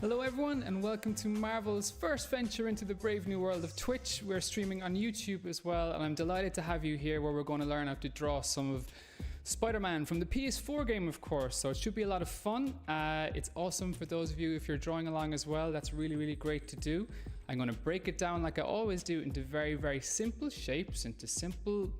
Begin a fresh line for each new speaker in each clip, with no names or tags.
Hello everyone and welcome to Marvel's first venture into the brave new world of Twitch. We're streaming on YouTube as well, and I'm delighted to have you here where we're going to learn how to draw some of Spider-Man from the PS4 game, of course, so it should be a lot of fun. It's awesome for those of you if you're drawing along as well. That's really great to do. I'm going to break it down like I always do into very simple shapes, into simple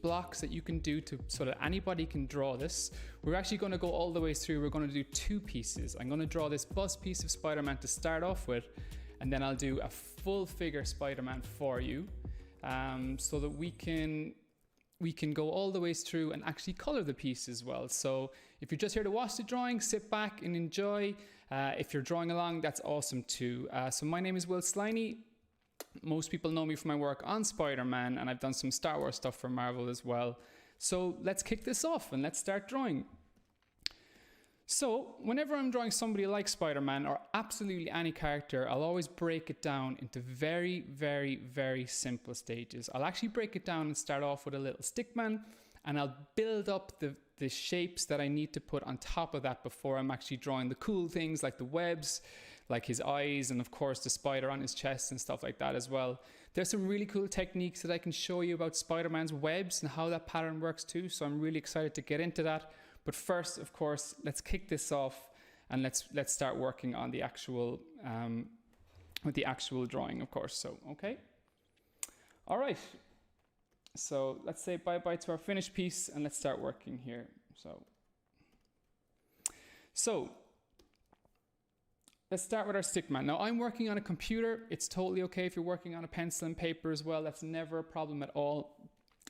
blocks that you can do so that anybody can draw this. We're actually going to go all the way through. We're going to do two pieces. I'm going to draw this bust piece of Spider-Man to start off with, and then I'll do a full figure Spider-Man for you, so that we can go all the ways through and actually color the piece as well. So if you're just here to watch the drawing, sit back and enjoy. If you're drawing along, that's awesome too. So my name is Will Sliney. Most people know me from my work on Spider-Man, and I've done some Star Wars stuff for Marvel as well. So let's kick this off and let's start drawing. So whenever I'm drawing somebody like Spider-Man or absolutely any character, I'll always break it down into very, very, very simple stages. I'll actually break it down and start off with a little stickman, and I'll build up the shapes that I need to put on top of that before I'm actually drawing the cool things like the webs, like his eyes, and of course the spider on his chest and stuff like that as well. There's some really cool techniques that I can show you about Spider-Man's webs and how that pattern works too, so I'm really excited to get into that. But first, of course, let's kick this off and let's start working on the actual with the actual drawing, of course. So, okay. All right. So let's say bye-bye to our finished piece and let's start working here. So let's start with our stickman. Now I'm working on a computer. It's totally okay if you're working on a pencil and paper as well. That's never a problem at all.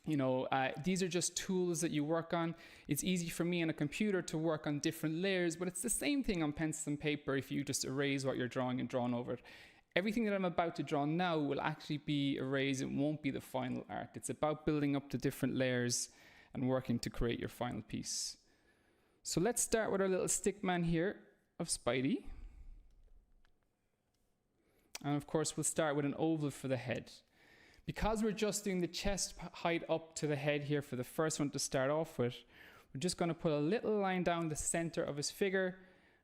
You know, these are just tools that you work on. It's easy for me on a computer to work on different layers, but it's the same thing on pencil and paper if you just erase what you're drawing and drawn over it. Everything that I'm about to draw now will actually be erased. It won't be the final art. It's about building up the different layers and working to create your final piece. So let's start with our little stickman here of Spidey. And of course, we'll start with an oval for the head. Because we're just doing the chest height up to the head here for the first one to start off with, we're just going to put a little line down the center of his figure,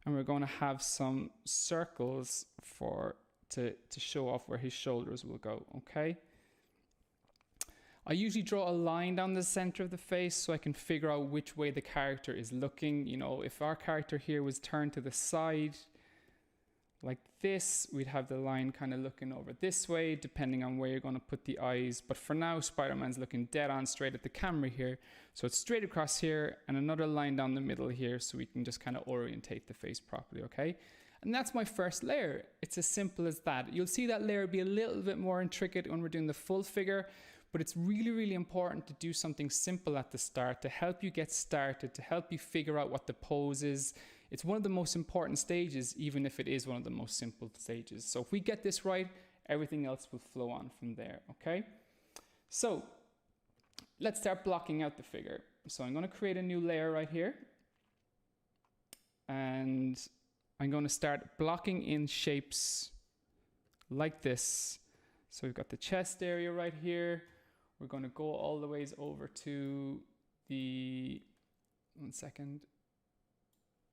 and we're going to have some circles to show off where his shoulders will go, okay? I usually draw a line down the center of the face so I can figure out which way the character is looking. You know, if our character here was turned to the side, like this, we'd have the line kind of looking over this way, depending on where you're going to put the eyes. But for now, Spider-Man's looking dead on straight at the camera here. So it's straight across here and another line down the middle here so we can just kind of orientate the face properly, okay? And that's my first layer. It's as simple as that. You'll see that layer be a little bit more intricate when we're doing the full figure, but it's really, really important to do something simple at the start to help you get started, to help you figure out what the pose is. It's one of the most important stages, even if it is one of the most simple stages. So if we get this right, everything else will flow on from there, okay? So let's start blocking out the figure. So I'm going to create a new layer right here. And I'm going to start blocking in shapes like this. So we've got the chest area right here. We're going to go all the ways over to the, one second.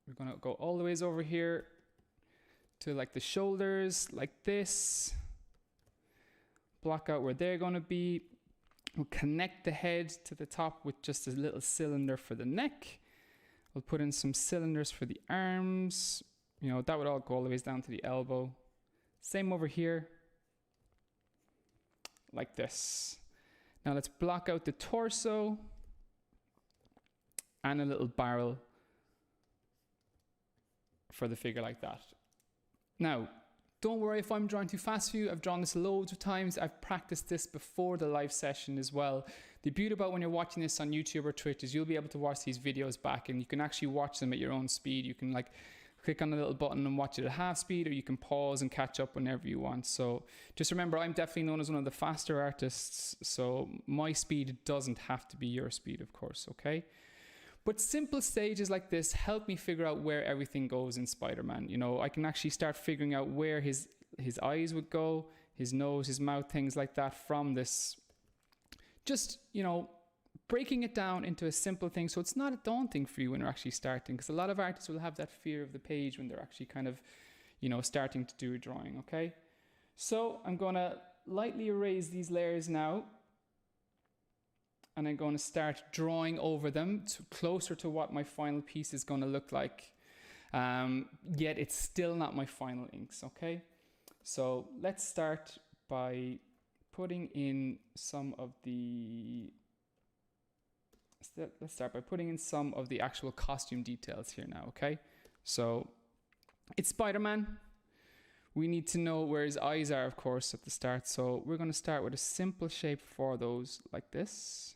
We're going to go all the ways over here to like the shoulders, like this. Block out where they're going to be. We'll connect the head to the top with just a little cylinder for the neck. We'll put in some cylinders for the arms. You know, that would all go all the ways down to the elbow. Same over here. Like this. Now let's block out the torso and a little barrel for the figure like that. Now, don't worry if I'm drawing too fast for you. I've drawn this loads of times. I've practiced this before the live session as well. The beauty about when you're watching this on YouTube or Twitch is you'll be able to watch these videos back and you can actually watch them at your own speed. You can like click on the little button and watch it at half speed, or you can pause and catch up whenever you want. So just remember, I'm definitely known as one of the faster artists, so my speed doesn't have to be your speed, of course, okay? But simple stages like this help me figure out where everything goes in Spider-Man. You know, I can actually start figuring out where his eyes would go, his nose, his mouth, things like that from this. Just, you know, breaking it down into a simple thing so it's not daunting for you when you're actually starting, because a lot of artists will have that fear of the page when they're actually kind of, you know, starting to do a drawing, okay? So I'm going to lightly erase these layers now. And I'm going to start drawing over them closer to what my final piece is going to look like. Yet it's still not my final inks, okay? So let's start by putting in some of the... Let's start by putting in some of the actual costume details here now, okay? So it's Spider-Man. We need to know where his eyes are, of course, at the start. So we're going to start with a simple shape for those, like this.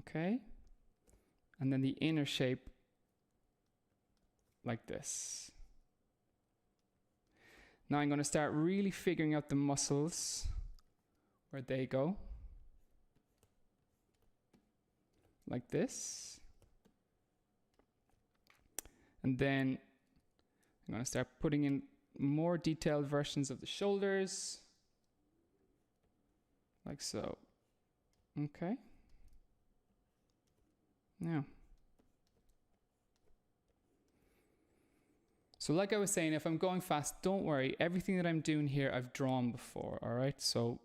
Okay, and then the inner shape like this. Now I'm going to start really figuring out the muscles, where they go. like this. And then I'm going to start putting in more detailed versions of the shoulders, like so. Okay. Now, so like I was saying, if I'm going fast, don't worry. Everything that I'm doing here, I've drawn before, all right? So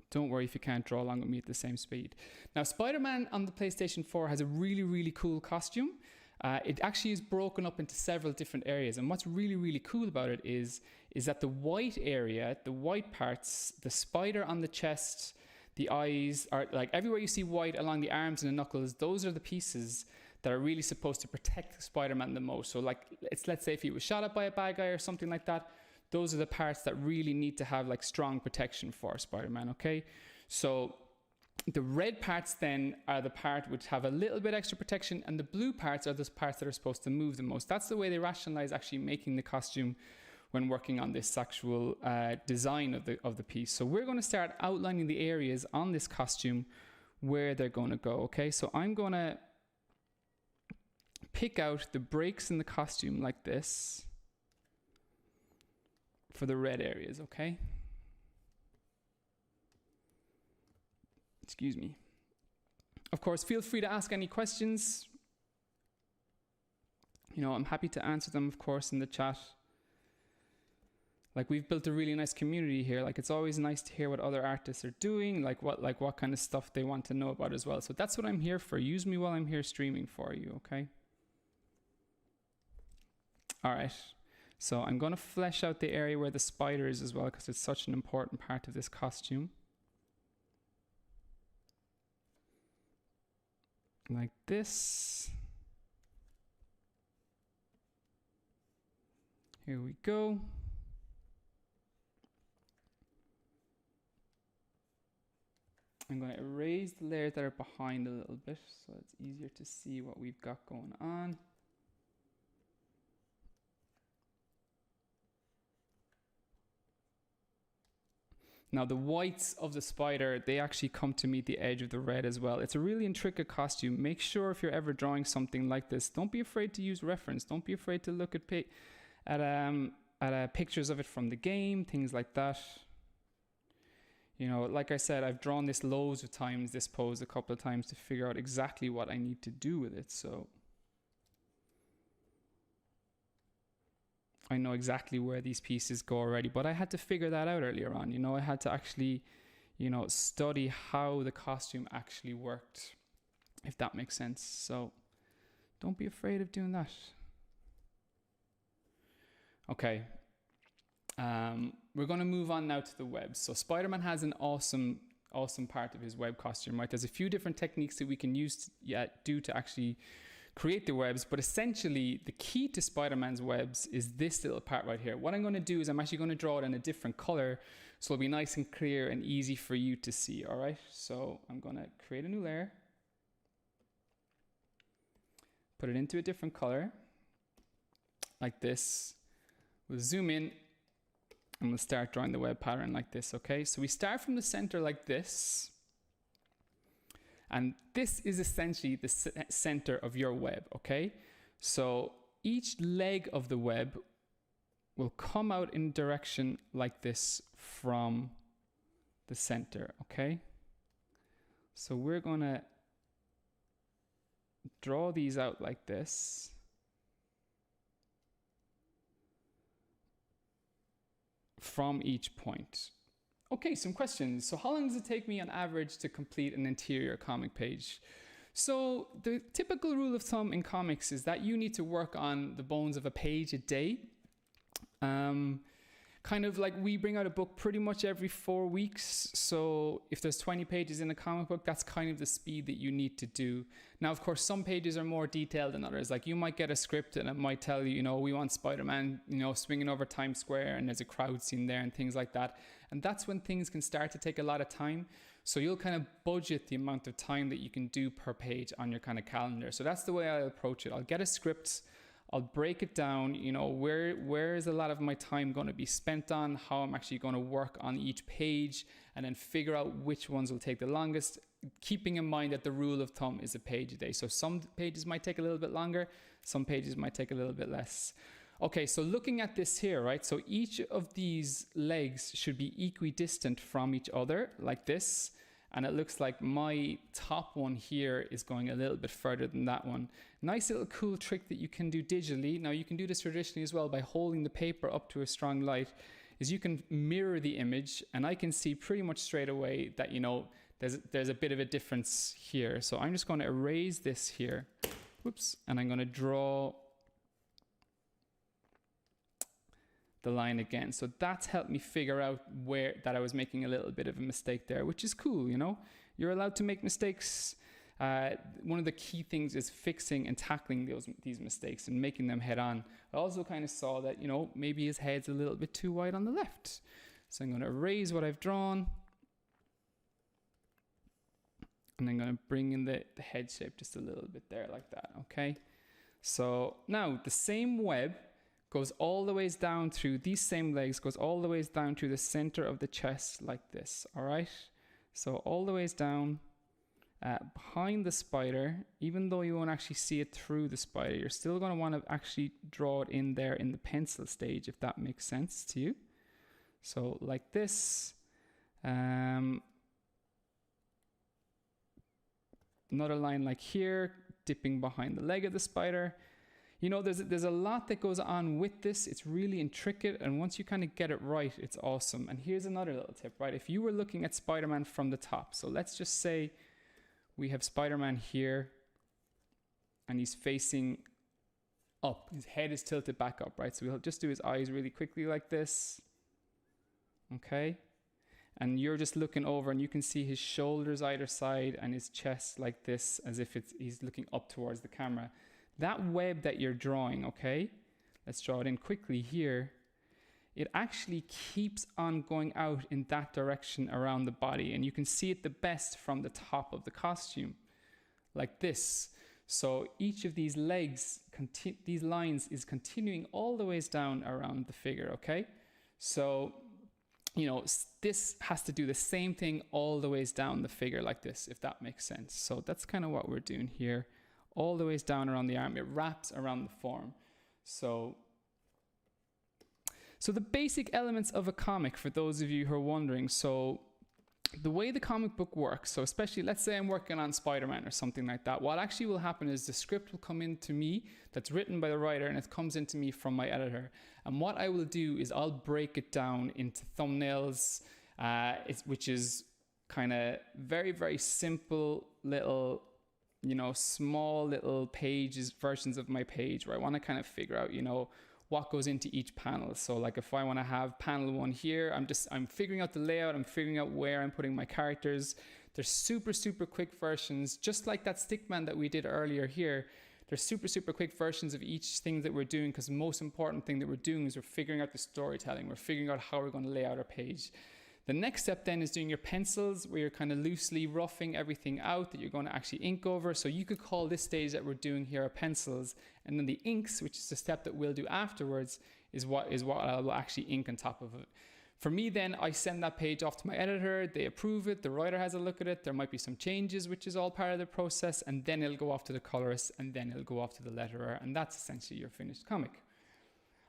don't worry if you can't draw along with me at the same speed. Now, Spider-Man on the PlayStation 4 has a really, really cool costume. It actually is broken up into several different areas. And what's really, really cool about it is that the white area, the white parts, the spider on the chest, the eyes, are like everywhere you see white along the arms and the knuckles, those are the pieces that are really supposed to protect Spider-Man the most. So like, let's say if he was shot at by a bad guy or something like that, those are the parts that really need to have like strong protection for Spider-Man, okay? So the red parts then are the part which have a little bit extra protection, and the blue parts are those parts that are supposed to move the most. That's the way they rationalize actually making the costume when working on this actual design of the piece. So we're going to start outlining the areas on this costume where they're going to go, okay? So I'm going to pick out the breaks in the costume like this for the red areas, okay? Excuse me. Of course, feel free to ask any questions. You know, I'm happy to answer them, of course, in the chat. Like, we've built a really nice community here. Like, it's always nice to hear what other artists are doing, like what kind of stuff they want to know about as well. So that's what I'm here for. Use me while I'm here streaming for you, okay? All right. So I'm going to flesh out the area where the spider is as well, because it's such an important part of this costume. Like this. Here we go. I'm going to erase the layers that are behind a little bit so it's easier to see what we've got going on. Now the whites of the spider, they actually come to meet the edge of the red as well. It's a really intricate costume. Make sure if you're ever drawing something like this, don't be afraid to use reference. Don't be afraid to look at pictures of it from the game, things like that. You know, like I said, I've drawn this loads of times, this pose a couple of times to figure out exactly what I need to do with it. So I know exactly where these pieces go already, but I had to figure that out earlier on. You know, I had to actually, you know, study how the costume actually worked, if that makes sense. So don't be afraid of doing that. Okay. We're going to move on now to the webs. So Spider-Man has an awesome part of his web costume, right? There's a few different techniques that we can use to actually create the webs, but essentially the key to Spider-Man's webs is this little part right here. What I'm going to do is I'm actually going to draw it in a different color, so it'll be nice and clear and easy for you to see, all right? So I'm going to create a new layer, put it into a different color, like this. We'll zoom in, and we'll start drawing the web pattern like this, okay? So we start from the center like this. And this is essentially the center of your web, okay? So each leg of the web will come out in direction like this from the center, okay? So we're going to draw these out like this. From each point. Okay, some questions. So how long does it take me on average to complete an interior comic page? So the typical rule of thumb in comics is that you need to work on the bones of a page a day. Kind of like we bring out a book pretty much every 4 weeks. So if there's 20 pages in a comic book, that's kind of the speed that you need to do. Now, of course, some pages are more detailed than others. Like you might get a script and it might tell you, you know, we want Spider-Man, you know, swinging over Times Square and there's a crowd scene there and things like that. And that's when things can start to take a lot of time. So you'll kind of budget the amount of time that you can do per page on your kind of calendar. So that's the way I approach it. I'll get a script. I'll break it down, you know, where is a lot of my time going to be spent on, how I'm actually going to work on each page, and then figure out which ones will take the longest, keeping in mind that the rule of thumb is a page a day. So some pages might take a little bit longer, some pages might take a little bit less. Okay, so looking at this here, right? So each of these legs should be equidistant from each other, like this. And it looks like my top one here is going a little bit further than that one. Nice little cool trick that you can do digitally. Now you can do this traditionally as well by holding the paper up to a strong light, is you can mirror the image, and I can see pretty much straight away that, you know, there's a bit of a difference here. So I'm just going to erase this here. Whoops. And I'm going to draw the line again. So that's helped me figure out that I was making a little bit of a mistake there, which is cool, you know. You're allowed to make mistakes. One of the key things is fixing and tackling these mistakes and making them head on. I also kind of saw that, you know, maybe his head's a little bit too wide on the left. So I'm going to erase what I've drawn. And I'm going to bring in the head shape just a little bit there like that, okay? So now the same web goes all the ways down through these same legs, goes all the ways down to the center of the chest like this, all right? So all the ways down behind the spider, even though you won't actually see it through the spider, you're still going to want to actually draw it in there in the pencil stage, if that makes sense to you. So like this. Another line like here, dipping behind the leg of the spider. You know, there's a lot that goes on with this. It's really intricate, and once you kind of get it right, it's awesome. And here's another little tip, right? If you were looking at Spider-Man from the top, so let's just say we have Spider-Man here, and he's facing up. His head is tilted back up, right? So we'll just do his eyes really quickly like this. Okay? And you're just looking over, and you can see his shoulders either side and his chest like this, as if he's looking up towards the camera. That web that you're drawing, okay, let's draw it in quickly here. It actually keeps on going out in that direction around the body, and you can see it the best from the top of the costume, like this. So each of these legs, these lines is continuing all the ways down around the figure, okay? So, you know, this has to do the same thing all the ways down the figure like this, if that makes sense. So that's kind of what we're doing here. All the ways down around the arm, it wraps around the form. So the basic elements of a comic, for those of you who are wondering. So the way the comic book works, so especially let's say I'm working on Spider-Man or something like that, what actually will happen is the script will come into me that's written by the writer, and it comes into me from my editor. And what I will do is I'll break it down into thumbnails, which is kind of very, very simple little, you know, small little pages, versions of my page, where I want to kind of figure out, you know, what goes into each panel. So like if I want to have panel 1 here, I'm figuring out the layout, I'm figuring out where I'm putting my characters. There's super, super quick versions, just like that stickman that we did earlier here. There's super, super quick versions of each thing that we're doing, because the most important thing that we're doing is we're figuring out the storytelling. We're figuring out how we're going to lay out our page. The next step then is doing your pencils, where you're kind of loosely roughing everything out that you're going to actually ink over. So you could call this stage that we're doing here our pencils, and then the inks, which is the step that we'll do afterwards, is what I'll actually ink on top of it. For me then, I send that page off to my editor, they approve it, the writer has a look at it, there might be some changes, which is all part of the process, and then it'll go off to the colorist, and then it'll go off to the letterer, and that's essentially your finished comic.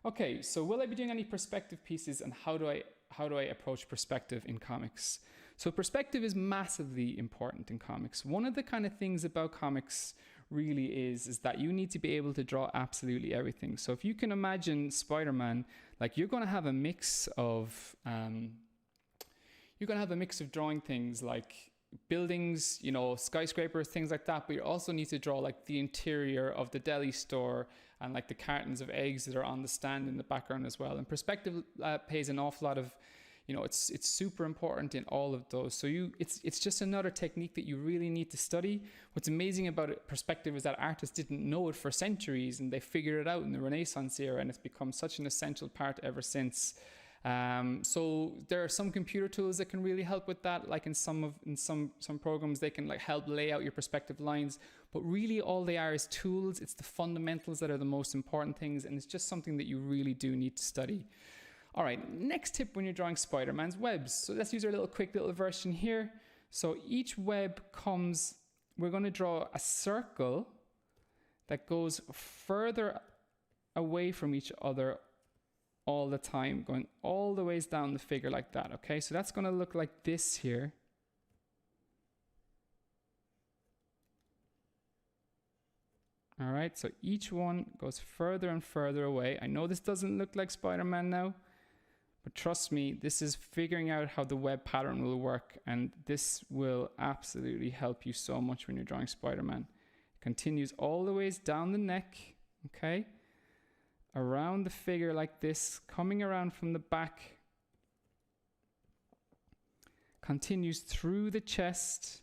Okay, so will I be doing any perspective pieces, and how do I approach perspective in comics? So perspective is massively important in comics. One of the kind of things about comics really is that you need to be able to draw absolutely everything. So if you can imagine Spider-Man, like you're going to have a mix of drawing things like buildings, you know, skyscrapers, things like that, but you also need to draw like the interior of the deli store and like the cartons of eggs that are on the stand in the background as well. And perspective plays an awful lot of, you know, it's super important in all of those. So it's just another technique that you really need to study. What's amazing about it, perspective, is that artists didn't know it for centuries, and they figured it out in the Renaissance era, and it's become such an essential part ever since. So there are some computer tools that can really help with that. Like in some programs, they can like help lay out your perspective lines. But really, all they are is tools. It's the fundamentals that are the most important things, and it's just something that you really do need to study. All right, next tip when you're drawing Spider-Man's webs. So let's use our quick little version here. So each web comes, we're going to draw a circle that goes further away from each other all the time, going all the ways down the figure like that, okay? So that's going to look like this here. All right, so each one goes further and further away. I know this doesn't look like Spider-Man now, but trust me, this is figuring out how the web pattern will work, and this will absolutely help you so much when you're drawing Spider-Man. It continues all the ways down the neck, okay? Around the figure like this, coming around from the back. Continues through the chest,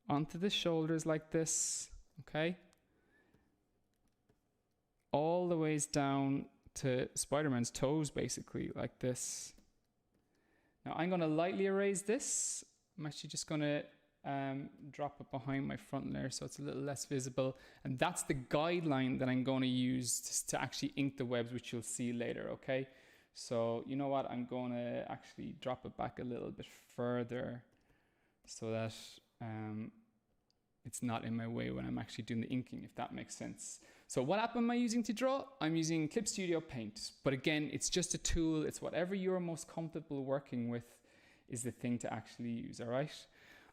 onto the shoulders like this, okay? All the ways down to Spider-Man's toes, basically, like this. Now I'm going to lightly erase this. I'm actually just going to drop it behind my front layer so it's a little less visible. And that's the guideline that I'm going to use to actually ink the webs, which you'll see later, okay? So you know what? I'm going to actually drop it back a little bit further so that it's not in my way when I'm actually doing the inking, if that makes sense. So what app am I using to draw? I'm using Clip Studio Paint. But again, it's just a tool. It's whatever you're most comfortable working with is the thing to actually use, all right?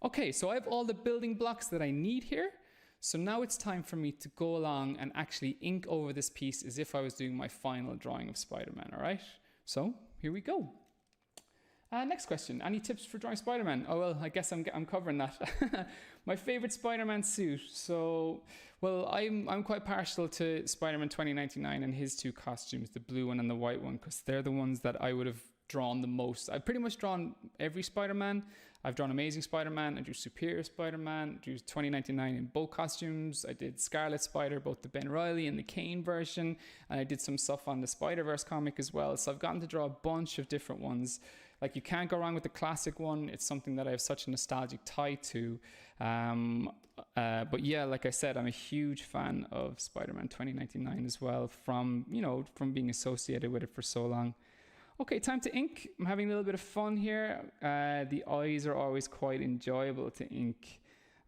Okay, so I have all the building blocks that I need here. So now it's time for me to go along and actually ink over this piece as if I was doing my final drawing of Spider-Man, all right? So here we go. Next question, any tips for drawing Spider-Man? Oh, well, I guess I'm covering that. My favorite Spider-Man suit. So, well, I'm quite partial to Spider-Man 2099 and his two costumes, the blue one and the white one, because they're the ones that I would have drawn the most. I've pretty much drawn every Spider-Man. I've drawn Amazing Spider-Man, I drew Superior Spider-Man, I drew 2099 in both costumes. I did Scarlet Spider, both the Ben Reilly and the Kane version, and I did some stuff on the Spider-Verse comic as well. So I've gotten to draw a bunch of different ones. Like, you can't go wrong with the classic one. It's something that I have such a nostalgic tie to. But yeah, like I said, I'm a huge fan of Spider-Man 2099 as well, from being associated with it for so long. Okay, time to ink. I'm having a little bit of fun here. The eyes are always quite enjoyable to ink.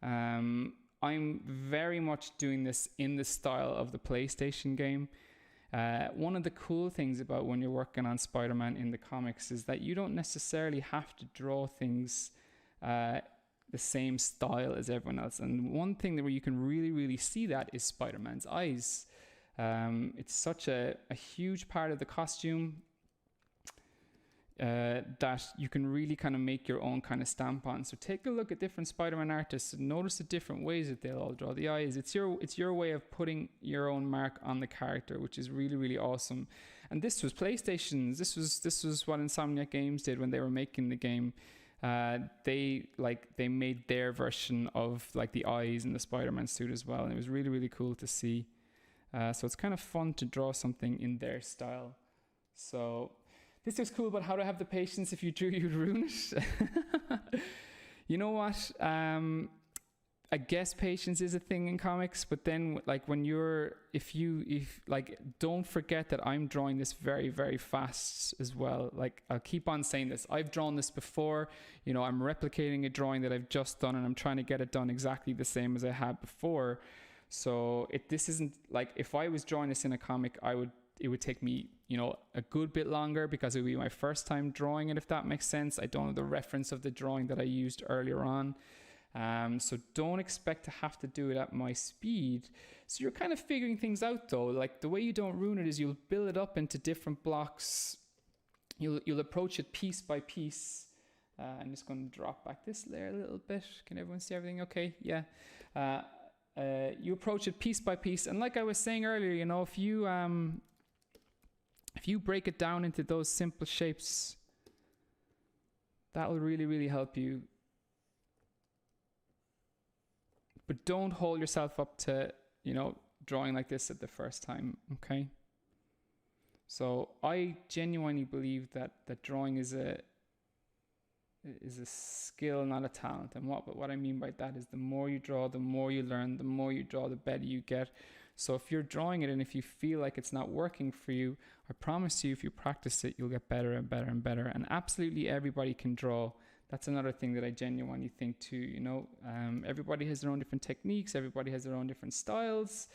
I'm very much doing this in the style of the PlayStation game. One of the cool things about when you're working on Spider-Man in the comics is that you don't necessarily have to draw things the same style as everyone else. And one thing where you can really, really see that is Spider-Man's eyes. It's such a huge part of the costume that you can really kind of make your own kind of stamp on. So take a look at different Spider-Man artists and notice the different ways that they'll all draw the eyes. It's your way of putting your own mark on the character, which is really, really awesome. And this was PlayStation's. This was what Insomniac Games did when they were making the game. They made their version of like the eyes in the Spider-Man suit as well, and it was really, really cool to see. So it's kind of fun to draw something in their style. So this is cool, but how to have the patience. If you drew, you'd ruin it. You know what? I guess patience is a thing in comics, but then like when don't forget that I'm drawing this very, very fast as well. Like, I'll keep on saying this. I've drawn this before. I'm replicating a drawing that I've just done, and I'm trying to get it done exactly the same as I had before. So this isn't like, if I was drawing this in a comic, it would take me, a good bit longer because it would be my first time drawing it, if that makes sense. I don't have the reference of the drawing that I used earlier on. So don't expect to have to do it at my speed. So you're kind of figuring things out though. Like, the way you don't ruin it is you'll build it up into different blocks. You'll approach it piece by piece. I'm just going to drop back this layer a little bit. Can everyone see everything okay? Yeah. You approach it piece by piece. And like I was saying earlier, if you break it down into those simple shapes, that will really, really help you. But don't hold yourself up to, drawing like this at the first time, okay? So I genuinely believe that drawing is a skill, not a talent. And what I mean by that is the more you draw, the more you learn, the more you draw, the better you get. So if you're drawing it and if you feel like it's not working for you, I promise you, if you practice it, you'll get better and better and better. And absolutely everybody can draw. That's another thing that I genuinely think too, you know. Everybody has their own different techniques. Everybody has their own different styles.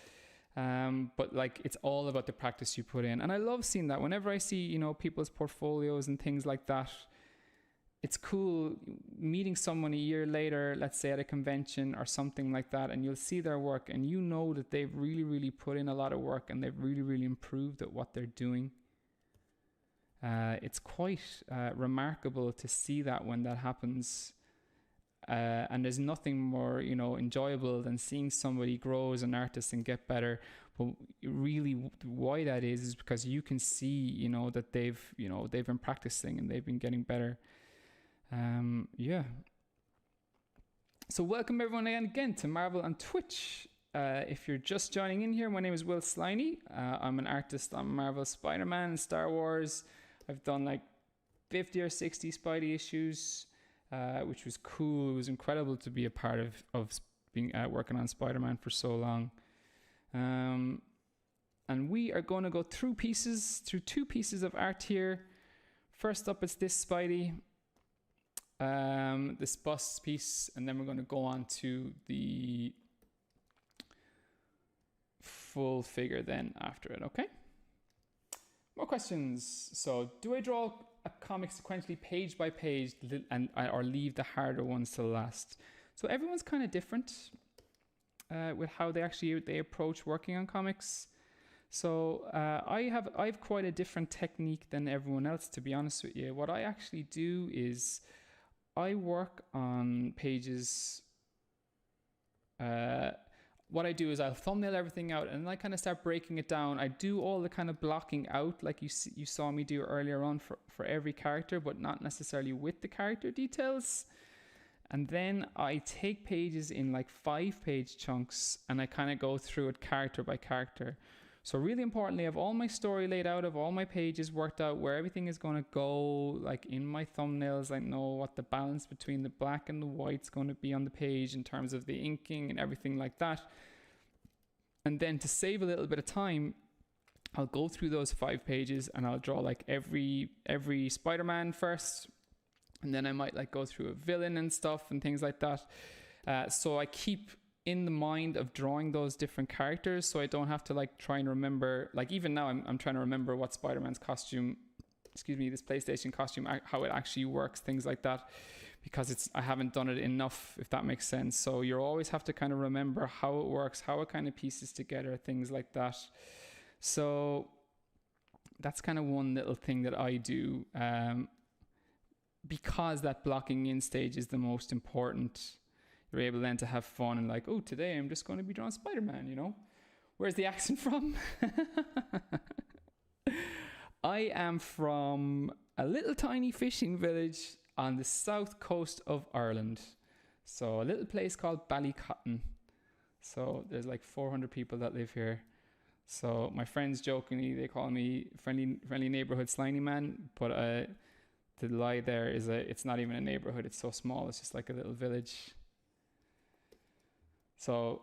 But like, it's all about the practice you put in. And I love seeing that. Whenever I see, you know, people's portfolios and things like that, it's cool meeting someone a year later, let's say at a convention or something like that, and you'll see their work and you know that they've really, really put in a lot of work and they've really, really improved at what they're doing. It's quite remarkable to see that when that happens. And there's nothing more, you know, enjoyable than seeing somebody grow as an artist and get better. But really why that is because you can see, you know, that they've been practicing and they've been getting better. Yeah. So welcome everyone again to Marvel on Twitch. If you're just joining in here, my name is Will Sliney. I'm an artist on Marvel, Spider-Man, and Star Wars. I've done like 50 or 60 Spidey issues, which was cool. It was incredible to be a part of being working on Spider-Man for so long. And we are going to go through two pieces of art here. First up, it's this Spidey. This bust piece, and then we're going to go on to the full figure then after it. Okay, more questions. So do I draw a comic sequentially page by page or leave the harder ones to last? So everyone's kind of different with how they approach working on comics. So I have quite a different technique than everyone else, to be honest with you. What I actually do is I work on pages. What I do is I'll thumbnail everything out and I kind of start breaking it down. I do all the kind of blocking out like you saw me do earlier on for every character, but not necessarily with the character details. And then I take pages in like 5-page chunks and I kind of go through it character by character. So really importantly, I have all my story laid out, of all my pages worked out, where everything is going to go. Like in my thumbnails, I know what the balance between the black and the white's going to be on the page in terms of the inking and everything like that. And then to save a little bit of time, I'll go through those 5 pages and I'll draw like every Spider-Man first. And then I might like go through a villain and stuff and things like that. So I keep in the mind of drawing those different characters, so I don't have to like try and remember, like even now I'm trying to remember what Spider-Man's costume, this PlayStation costume, how it actually works, things like that, because I haven't done it enough, if that makes sense. So you always have to kind of remember how it works, how it kind of pieces together, things like that. So that's kind of one little thing that I do, because that blocking in stage is the most important. You're able then to have fun and like, oh, today I'm just going to be drawing Spider-Man, you know? Where's the accent from? I am from a little tiny fishing village on the south coast of Ireland. So a little place called Ballycotton. So there's like 400 people that live here. So my friends jokingly, they call me friendly neighborhood Sliney man, but the lie there is it's not even a neighborhood. It's so small. It's just like a little village. So,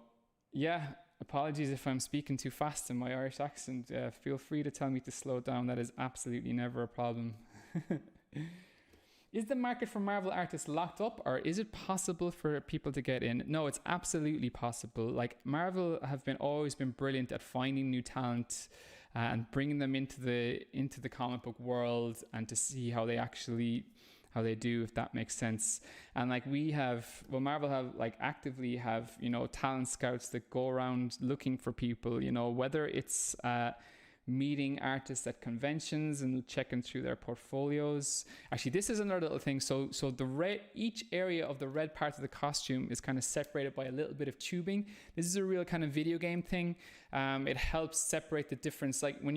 yeah, apologies if I'm speaking too fast in my Irish accent. Feel free to tell me to slow down. That is absolutely never a problem. Is the market for Marvel artists locked up, or is it possible for people to get in? No, it's absolutely possible. Like, Marvel have always been brilliant at finding new talent and bringing them into the comic book world, and to see how they do, if that makes sense. And like Marvel have like actively have, you know, talent scouts that go around looking for people, you know, whether it's meeting artists at conventions and checking through their portfolios. Actually, this is another little thing. So each area of the red part of the costume is kind of separated by a little bit of tubing. This is a real kind of video game thing. It helps separate the difference. Like when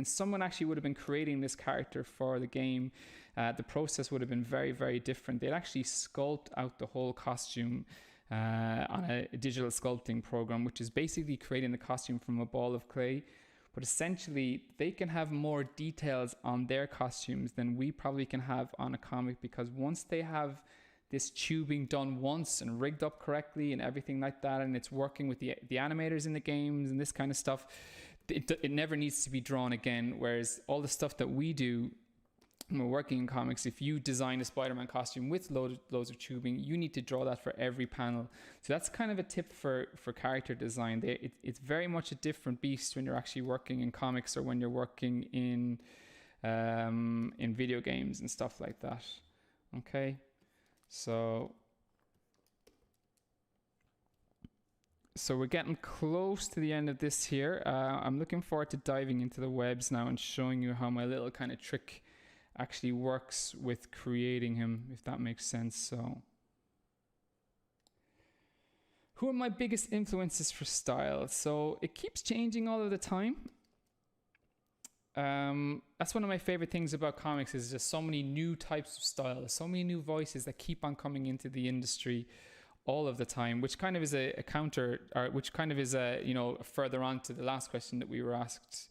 someone actually would have been creating this character for the game, the process would have been very, very different. They'd actually sculpt out the whole costume on a digital sculpting program, which is basically creating the costume from a ball of clay. but essentially they can have more details on their costumes than we probably can have on a comic, because once they have this tubing done once and rigged up correctly and everything like that, and it's working with the animators in the games and this kind of stuff, it never needs to be drawn again. Whereas all the stuff that we do when we're working in comics, if you design a Spider-Man costume with loads of tubing, you need to draw that for every panel. So that's kind of a tip for character design. It's very much a different beast when you're actually working in comics or when you're working in video games and stuff like that. Okay, so we're getting close to the end of this here. I'm looking forward to diving into the webs now and showing you how my little kind of trick actually works with creating him, if that makes sense. So, who are my biggest influences for style? So it keeps changing all of the time. That's one of my favorite things about comics, is just so many new types of style, so many new voices that keep on coming into the industry all of the time, which kind of is a counter, or which kind of is a, you know, further on to the last question that we were asked.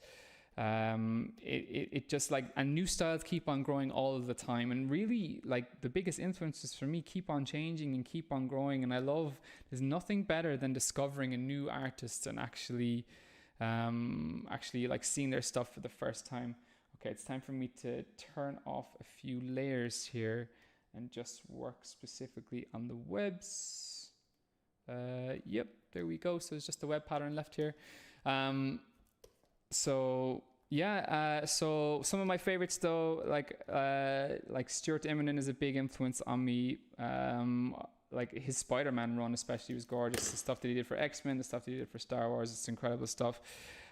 It just like, and new styles keep on growing all of the time, and really like the biggest influences for me keep on changing and keep on growing. And I love, there's nothing better than discovering a new artist and actually like seeing their stuff for the first time. Okay, it's time for me to turn off a few layers here and just work specifically on the webs. Yep, there we go. So it's just the web pattern left here. So yeah, so some of my favorites though, like Stuart Immonen is a big influence on me. Like his Spider-Man run especially was gorgeous. The stuff that he did for X-Men, the stuff that he did for Star Wars, it's incredible stuff.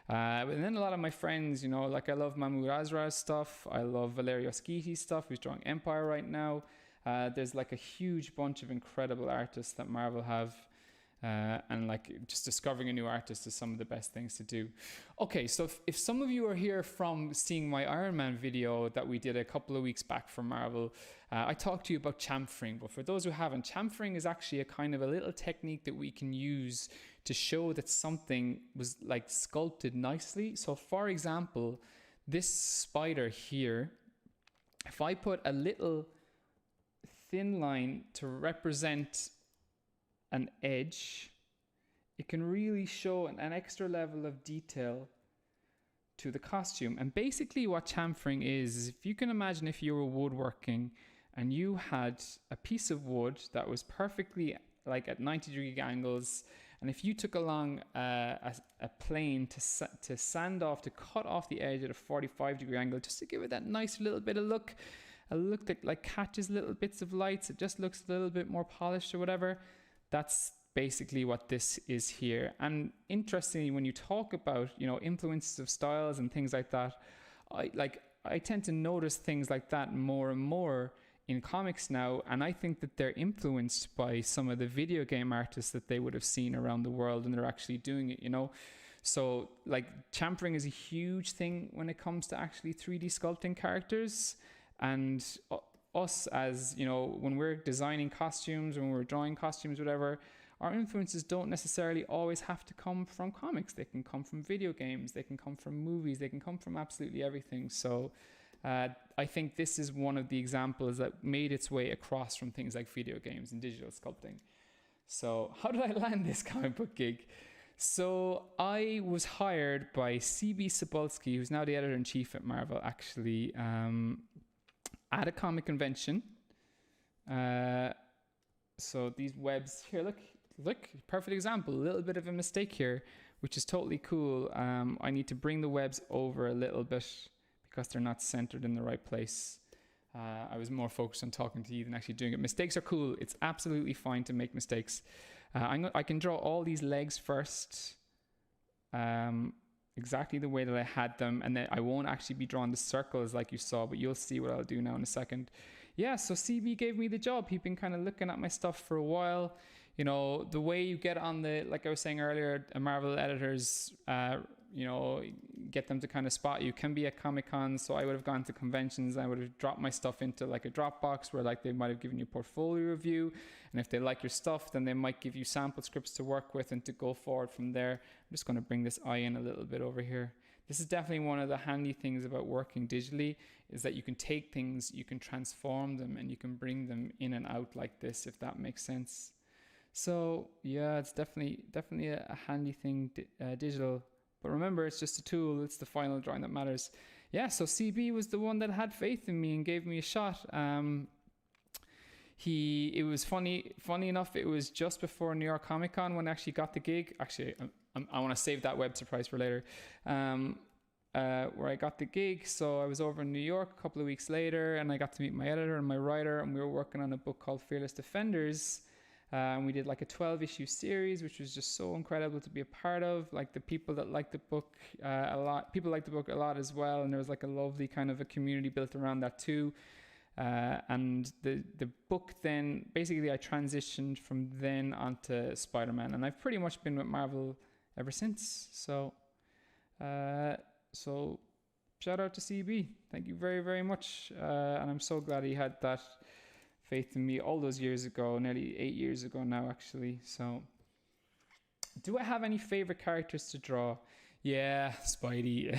And then a lot of my friends, you know, like I love Mahmoud Asrar's stuff. I love Valerio Schiti's stuff, who's drawing Empire right now. There's like a huge bunch of incredible artists that Marvel have. And like just discovering a new artist is some of the best things to do. Okay, so if some of you are here from seeing my Iron Man video that we did a couple of weeks back for Marvel, I talked to you about chamfering. But for those who haven't, chamfering is actually a kind of a little technique that we can use to show that something was like sculpted nicely. So for example, this spider here, if I put a little thin line to represent an edge, it can really show an extra level of detail to the costume. And basically what chamfering is if you can imagine, if you were woodworking and you had a piece of wood that was perfectly like at 90-degree angles, and if you took along a plane to sand off, to cut off the edge at a 45-degree angle, just to give it that nice little bit of look, a look that like catches little bits of lights, it just looks a little bit more polished or whatever. That's basically what this is here. And interestingly, when you talk about, you know, influences of styles and things like that, I tend to notice things like that more and more in comics now, and I think that they're influenced by some of the video game artists that they would have seen around the world, and they're actually doing it, you know. So like chamfering is a huge thing when it comes to actually 3D sculpting characters. And us, as you know, when we're designing costumes, when we're drawing costumes, whatever, our influences don't necessarily always have to come from comics. They can come from video games, they can come from movies, they can come from absolutely everything. So I think this is one of the examples that made its way across from things like video games and digital sculpting. So how did I land this comic book gig? So I was hired by C.B. Cebulski, who's now the editor-in-chief at Marvel, actually, at a comic convention. So these webs here, look, perfect example. A little bit of a mistake here, which is totally cool. I need to bring the webs over a little bit because they're not centered in the right place. I was more focused on talking to you than actually doing it. Mistakes are cool. It's absolutely fine to make mistakes. I can draw all these legs first, exactly the way that I had them, and then I won't actually be drawing the circles like you saw, but you'll see what I'll do now in a second. Yeah, so CB gave me the job. He'd been kind of looking at my stuff for a while. You know, the way you get on the, like I was saying earlier, Marvel editors, you know, get them to kind of spot you can be at Comic-Con. So I would have gone to conventions. I would have dropped my stuff into like a Dropbox where like they might have given you a portfolio review. And if they like your stuff, then they might give you sample scripts to work with and to go forward from there. I'm just going to bring this eye in a little bit over here. this is definitely one of the handy things about working digitally, is that you can take things, you can transform them, and you can bring them in and out like this, if that makes sense. So yeah, it's definitely a handy thing, digital. But remember, it's just a tool. It's the final drawing that matters. Yeah, so CB was the one that had faith in me and gave me a shot. It was funny enough, it was just before New York Comic Con when I actually got the gig. Actually, I want to save that web surprise for later. Where I got the gig. So I was over in New York a couple of weeks later, and I got to meet my editor and my writer, and we were working on a book called Fearless Defenders. And we did like a 12-issue series, which was just so incredible to be a part of. Like the people that liked the book a lot, people liked the book a lot as well, and there was like a lovely kind of a community built around that too. And the book then, basically I transitioned from then onto Spider-Man, and I've pretty much been with Marvel ever since. So shout out to CB. Thank you very, very much. And I'm so glad he had that faith in me all those years ago, nearly 8 years ago now, actually. So do I have any favorite characters to draw? Yeah, Spidey.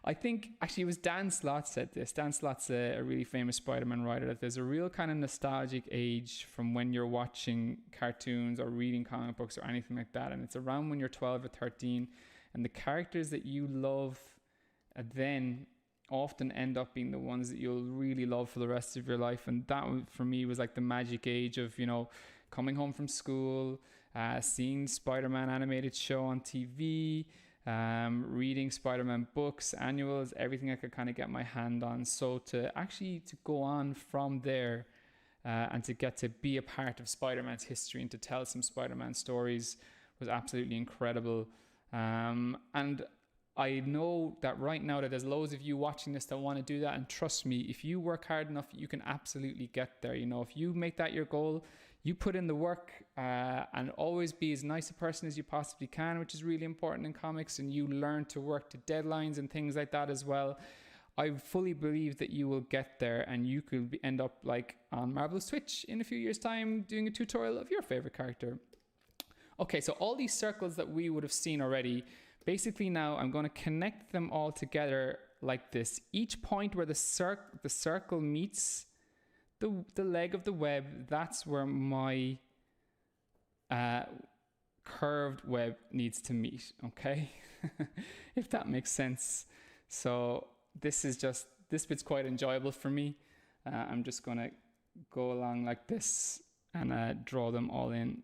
I think actually it was Dan Slott said this. Dan Slott's a really famous Spider-Man writer, that there's a real kind of nostalgic age from when you're watching cartoons or reading comic books or anything like that. And it's around when you're 12 or 13. And the characters that you love then often end up being the ones that you'll really love for the rest of your life. And that for me was like the magic age of, coming home from school, seeing Spider-Man animated show on TV, reading Spider-Man books, annuals, everything I could kind of get my hand on. So to go on from there and to get to be a part of Spider-Man's history and to tell some Spider-Man stories was absolutely incredible. And I know that right now that there's loads of you watching this that want to do that, and trust me, if you work hard enough, you can absolutely get there. If you make that your goal, you put in the work, and always be as nice a person as you possibly can, which is really important in comics, and you learn to work to deadlines and things like that as well. I fully believe that you will get there, and you could end up like on Marvel's Twitch in a few years' time doing a tutorial of your favorite character. Okay, so all these circles that we would have seen already, basically now I'm going to connect them all together like this. Each point where the circle meets the leg of the web, that's where my curved web needs to meet, okay? If that makes sense. So this bit's quite enjoyable for me. I'm just going to go along like this and draw them all in.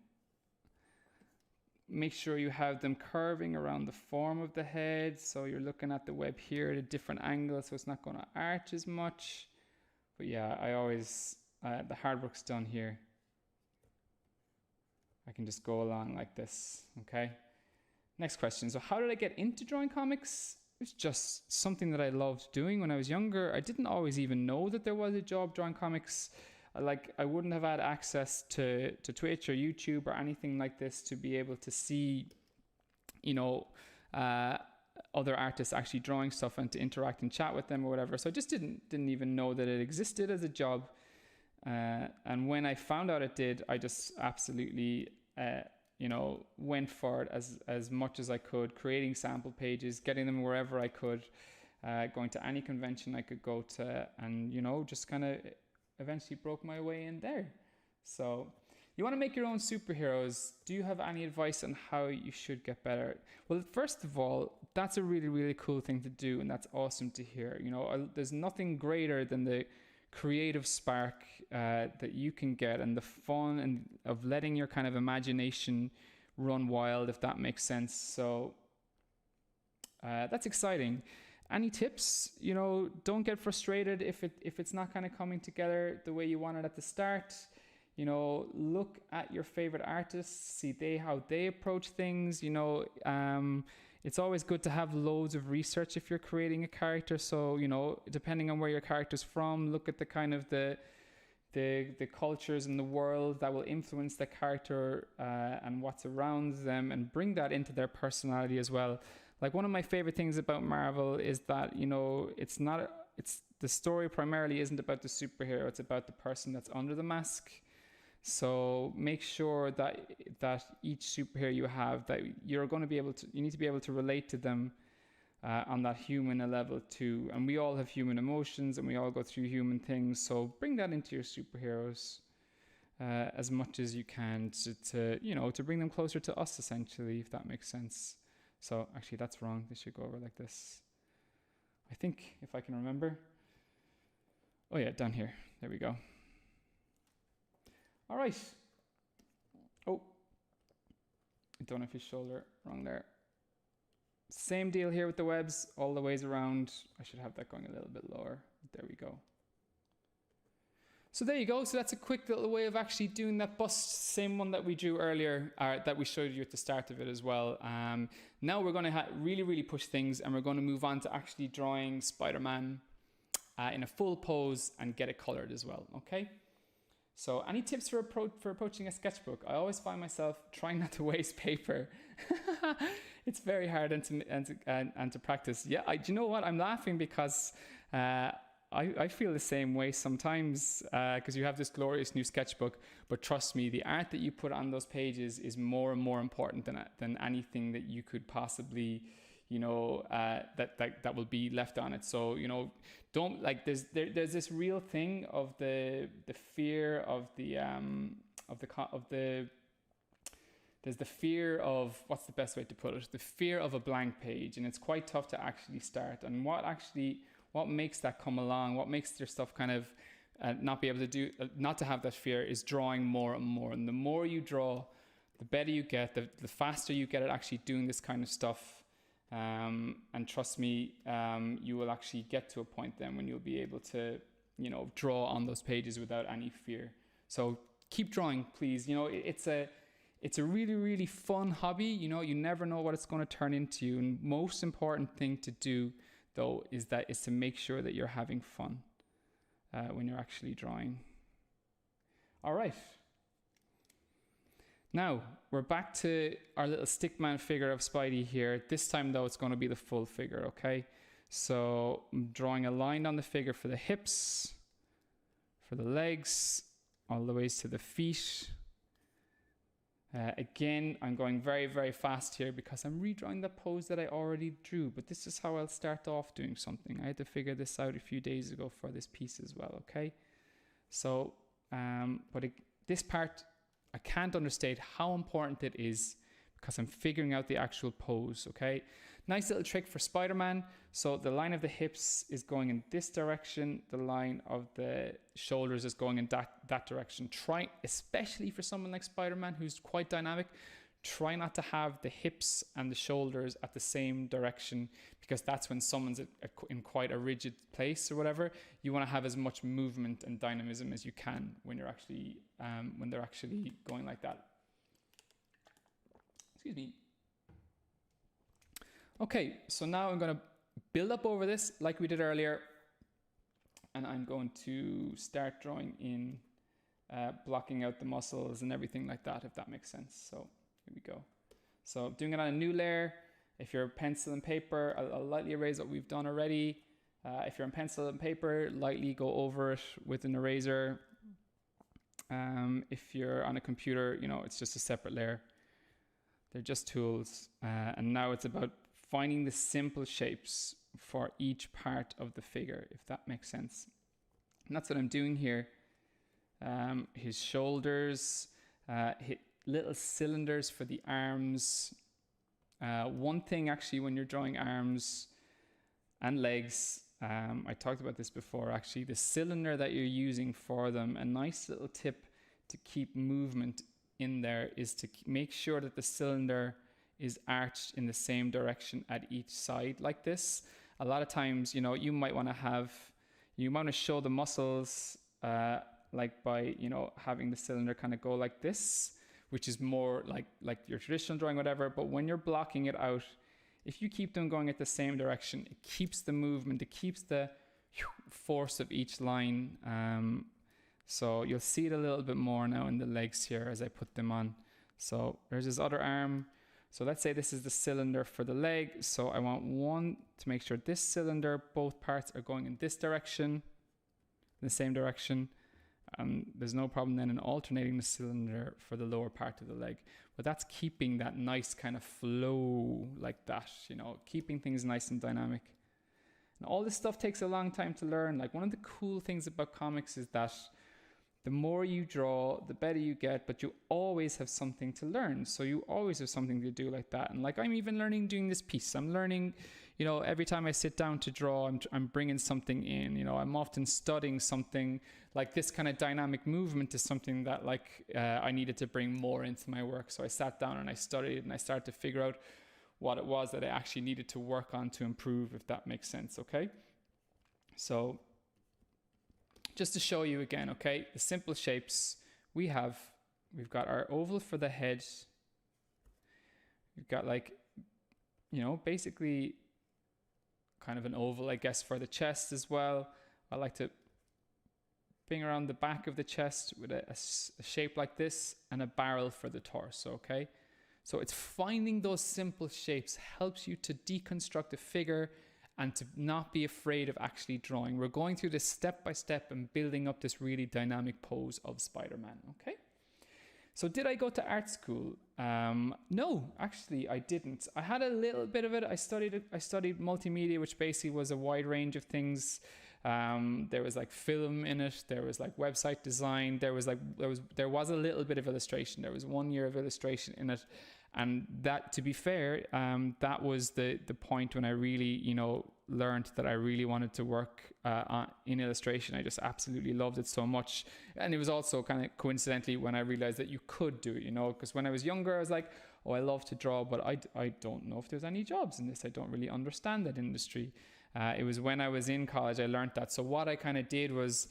Make sure you have them curving around the form of the head, so you're looking at the web here at a different angle, so it's not going to arch as much. But yeah, I always, the hard work's done here. I can just go along like this, okay? Next question. So how did I get into drawing comics? It's just something that I loved doing when I was younger. I didn't always even know that there was a job drawing comics. I wouldn't have had access to Twitch or YouTube or anything like this to be able to see, other artists actually drawing stuff and to interact and chat with them or whatever. So I just didn't even know that it existed as a job. And when I found out it did, I just absolutely, went for it as much as I could, creating sample pages, getting them wherever I could, going to any convention I could go to, and, just kind of eventually broke my way in there. So you want to make your own superheroes. Do you have any advice on how you should get better? Well, first of all, that's a really, really cool thing to do, and that's awesome to hear. There's nothing greater than the creative spark that you can get, and the fun and of letting your kind of imagination run wild, if that makes sense. So that's exciting. Any tips? Don't get frustrated if it's not kind of coming together the way you want it at the start. Look at your favorite artists, see how they approach things. It's always good to have loads of research if you're creating a character. So, depending on where your character's from, look at the kind of the cultures in the world that will influence the character and what's around them, and bring that into their personality as well. Like, one of my favorite things about Marvel is that, it's the story primarily isn't about the superhero, it's about the person that's under the mask. So make sure that each superhero you have, that you need to be able to relate to them on that human level too. And we all have human emotions and we all go through human things. So bring that into your superheroes as much as you can to bring them closer to us, essentially, if that makes sense. So actually that's wrong. This should go over like this. I think, if I can remember. Oh yeah, down here. There we go. All right. Oh, I don't have his shoulder. Wrong there. Same deal here with the webs, all the ways around. I should have that going a little bit lower. There we go. So there you go. So that's a quick little way of actually doing that bust, same one that we drew earlier, that we showed you at the start of it as well. Now we're going to really push things, and we're going to move on to actually drawing Spider-Man in a full pose and get it colored as well. Okay. So any tips for approaching a sketchbook? I always find myself trying not to waste paper. It's very hard and to practice. Yeah, do you know what? I'm laughing because I feel the same way sometimes, because you have this glorious new sketchbook, but trust me, the art that you put on those pages is more and more important than anything that you could possibly, that will be left on it. So, don't there's this real thing of the fear of there's the fear of, what's the best way to put it? The fear of a blank page, and it's quite tough to actually start. And what makes that come along, what makes your stuff kind of not be able to not to have that fear, is drawing more and more. And the more you draw, the better you get, the faster you get at actually doing this kind of stuff. And trust me, you will actually get to a point then when you'll be able to, draw on those pages without any fear. So keep drawing, please. It's a really, really fun hobby. You never know what it's going to turn into. And most important thing to do, though, is to make sure that you're having fun when you're actually drawing. All right. Now, we're back to our little stickman figure of Spidey here. This time, though, it's going to be the full figure, okay? So I'm drawing a line on the figure for the hips, for the legs, all the ways to the feet. Again, I'm going very, very fast here because I'm redrawing the pose that I already drew, but this is how I'll start off doing something. I had to figure this out a few days ago for this piece as well, okay? So, this part, I can't understate how important it is because I'm figuring out the actual pose, okay? Nice little trick for Spider-Man. So the line of the hips is going in this direction. The line of the shoulders is going in that direction. Try, especially for someone like Spider-Man who's quite dynamic, try not to have the hips and the shoulders at the same direction, because that's when someone's in quite a rigid place or whatever. You want to have as much movement and dynamism as you can when you're actually when they're actually going like that. Excuse me. Okay, so now I'm going to build up over this like we did earlier, and I'm going to start drawing in, blocking out the muscles and everything like that, if that makes sense. So here we go. So doing it on a new layer. If you're pencil and paper, I'll lightly erase what we've done already. If you're on pencil and paper, lightly go over it with an eraser. If you're on a computer, it's just a separate layer. They're just tools. And now it's about finding the simple shapes for each part of the figure, if that makes sense. And that's what I'm doing here. His shoulders, little cylinders for the arms. One thing actually when you're drawing arms and legs, I talked about this before actually, the cylinder that you're using for them, a nice little tip to keep movement in there is to make sure that the cylinder is arched in the same direction at each side like this. A lot of times, you might want to show the muscles like by, having the cylinder kind of go like this, which is more like your traditional drawing, whatever. But when you're blocking it out, if you keep them going at the same direction, it keeps the movement, it keeps the force of each line. So you'll see it a little bit more now in the legs here as I put them on. So there's his other arm. So let's say this is the cylinder for the leg. So I want one to make sure this cylinder, both parts are going in this direction, the same direction. And there's no problem then in alternating the cylinder for the lower part of the leg. But that's keeping that nice kind of flow like that, you know, keeping things nice and dynamic. And all this stuff takes a long time to learn. Like, one of the cool things about comics is that the more you draw, the better you get, but you always have something to learn. So you always have something to do like that. And like, I'm even learning doing this piece. I'm learning, you know, every time I sit down to draw, I'm bringing something in. You know, I'm often studying something like this kind of dynamic movement is something that like I needed to bring more into my work. So I sat down and I studied and I started to figure out what it was that I actually needed to work on to improve, if that makes sense, okay? So just to show you again, okay, the simple shapes we've got our oval for the head. We've got like, you know, basically kind of an oval, I guess, for the chest as well. I like to bring around the back of the chest with a shape like this and a barrel for the torso, okay? So it's finding those simple shapes helps you to deconstruct a figure and to not be afraid of actually drawing. We're going through this step by step and building up this really dynamic pose of Spider-Man, okay? So did I go to art school? No, actually I didn't. I had a little bit of it. I studied multimedia, which basically was a wide range of things. There was like film in it. There was like website design. There was a little bit of illustration. There was 1 year of illustration in it. And that, to be fair, that was the point when I really, you know, learned that I really wanted to work in illustration. I just absolutely loved it so much. And it was also kind of coincidentally when I realized that you could do it, you know, because when I was younger, I was like, oh, I love to draw, but I don't know if there's any jobs in this. I don't really understand that industry. It was when I was in college, I learned that. So what I kind of did was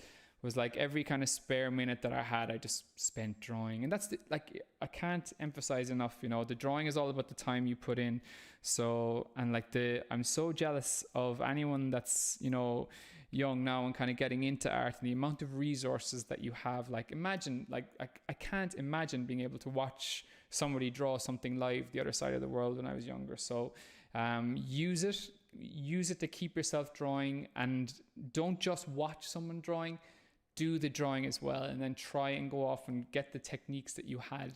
like every kind of spare minute that I had, I just spent drawing. And that's like, I can't emphasize enough, you know, the drawing is all about the time you put in. So, and like I'm so jealous of anyone that's, you know, young now and kind of getting into art and the amount of resources that you have. Like, imagine, like, I can't imagine being able to watch somebody draw something live the other side of the world when I was younger. So use it to keep yourself drawing, and don't just watch someone drawing. Do the drawing as well, and then try and go off and get the techniques that you had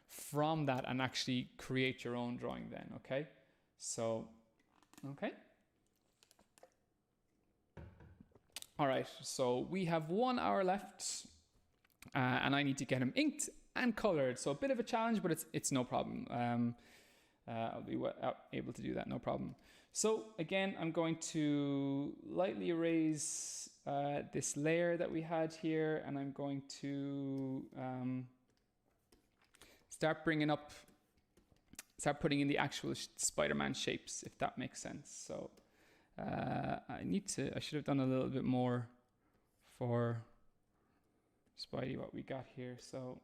from that and actually create your own drawing then, okay? So, okay. All right, so we have 1 hour left and I need to get them inked and colored. So a bit of a challenge, but it's no problem. I'll be able to do that, no problem. So again, I'm going to lightly erase this layer that we had here, and I'm going to start putting in the actual Spider-Man shapes, if that makes sense. So I should have done a little bit more for Spidey, what we got here. So,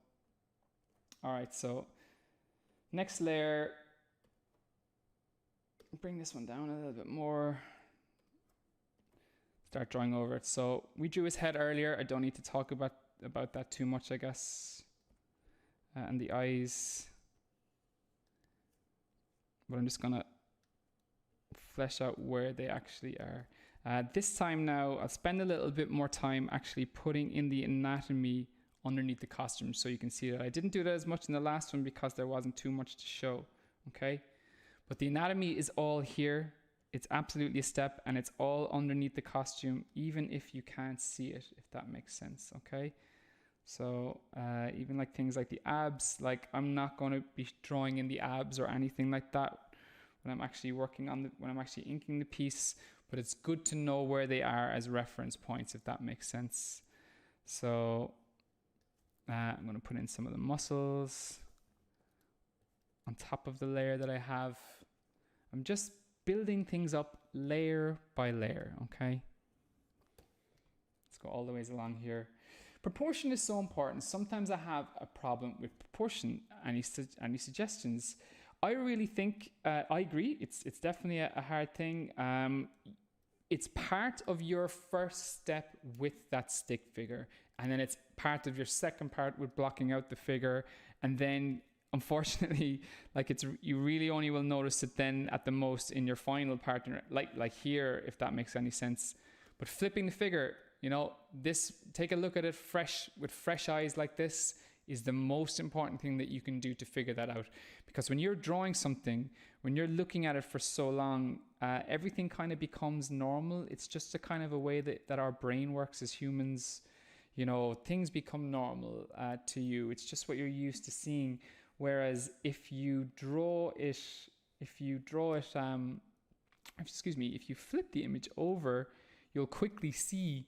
all right, so next layer, bring this one down a little bit more. Start drawing over it. So we drew his head earlier. I don't need to talk about that too much, I guess. And the eyes. But I'm just gonna flesh out where they actually are. This time now, I'll spend a little bit more time actually putting in the anatomy underneath the costume so you can see that. I didn't do that as much in the last one because there wasn't too much to show, okay? But the anatomy is all here. It's absolutely a step, and it's all underneath the costume, even if you can't see it, if that makes sense, okay? So even like things like the abs, like I'm not going to be drawing in the abs or anything like that when I'm actually when I'm actually inking the piece, but it's good to know where they are as reference points, if that makes sense. So I'm going to put in some of the muscles on top of the layer that I have. I'm just building things up layer by layer, okay? Let's go all the ways along here. Proportion is so important. Sometimes I have a problem with proportion. Any suggestions? I really think, I agree, it's definitely a hard thing. It's part of your first step with that stick figure, and then it's part of your second part with blocking out the figure, and then unfortunately, like you really only will notice it then at the most in your final partner, like here, if that makes any sense. But flipping the figure, this, take a look at it with fresh eyes like this, is the most important thing that you can do to figure that out. Because when you're drawing something, when you're looking at it for so long, everything kind of becomes normal. It's just a kind of a way that our brain works as humans. Things become normal to you. It's just what you're used to seeing. Whereas if you flip the image over, you'll quickly see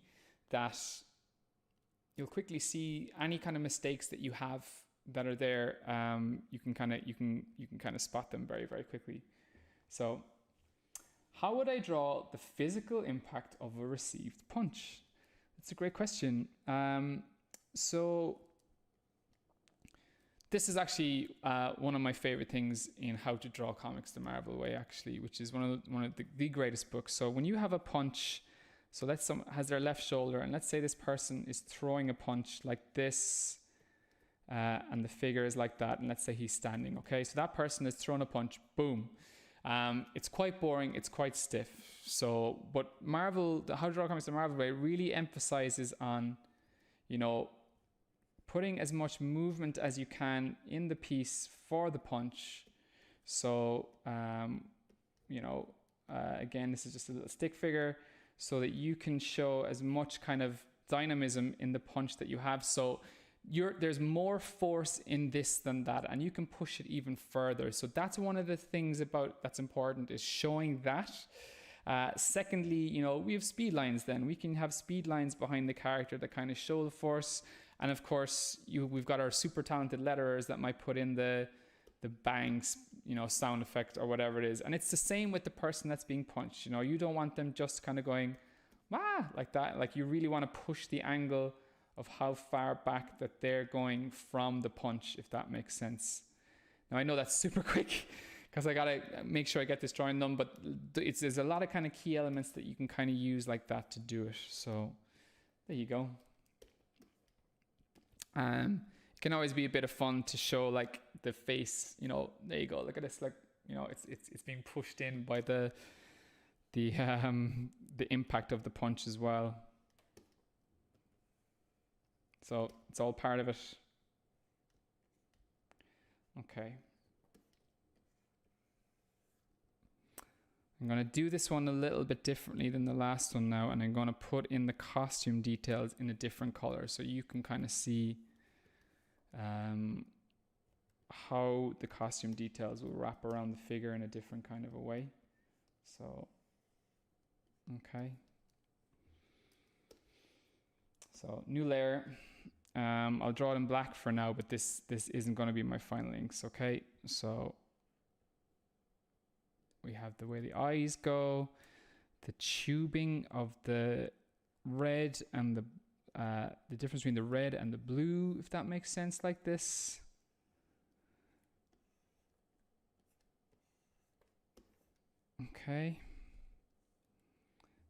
any kind of mistakes that you have that are there. You can kind of spot them very, very quickly. So how would I draw the physical impact of a received punch? That's a great question. So this is actually one of my favorite things in How to Draw Comics the Marvel Way, actually, which is one of the greatest books. So when you have a punch, so someone has their left shoulder, and let's say this person is throwing a punch like this, and the figure is like that, and let's say he's standing. Okay, so that person has thrown a punch, boom. It's quite boring, it's quite stiff. So, but the How to Draw Comics the Marvel Way really emphasizes on, putting as much movement as you can in the piece for the punch. So, again, this is just a little stick figure, so that you can show as much kind of dynamism in the punch that you have. So there's more force in this than that, and you can push it even further. So that's one of the things that's important, is showing that. Secondly, we have speed lines. Then we can have speed lines behind the character that kind of show the force. And of course, we've got our super talented letterers that might put in the bangs, sound effect or whatever it is. And it's the same with the person that's being punched. You don't want them just kind of going, like that. Like, you really want to push the angle of how far back that they're going from the punch, if that makes sense. Now, I know that's super quick because I got to make sure I get this drawing done, but there's a lot of kind of key elements that you can kind of use like that to do it. So there you go. It can always be a bit of fun to show like the face, there you go. Look at this, like, it's being pushed in by the impact of the punch as well. So it's all part of it. Okay. I'm going to do this one a little bit differently than the last one now, and I'm going to put in the costume details in a different color so you can kind of see how the costume details will wrap around the figure in a different kind of a way. So, okay. So, new layer. I'll draw it in black for now, but this isn't going to be my final inks, okay? So we have the way the eyes go, the tubing of the red and the difference between the red and the blue, if that makes sense, like this. Okay.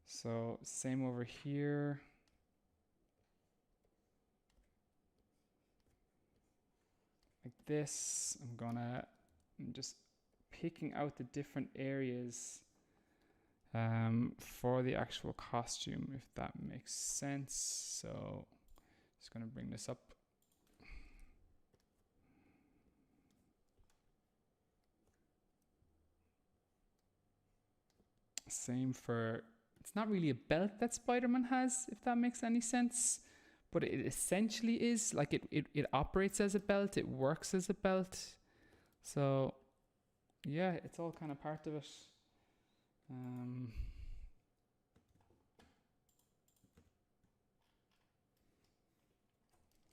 So same over here. Like this. I'm just picking out the different areas for the actual costume, if that makes sense. So just going to bring this up. Same for, it's not really a belt that Spider-Man has, if that makes any sense, but it essentially is, like, it operates as a belt, it works as a belt. So yeah, it's all kind of part of it.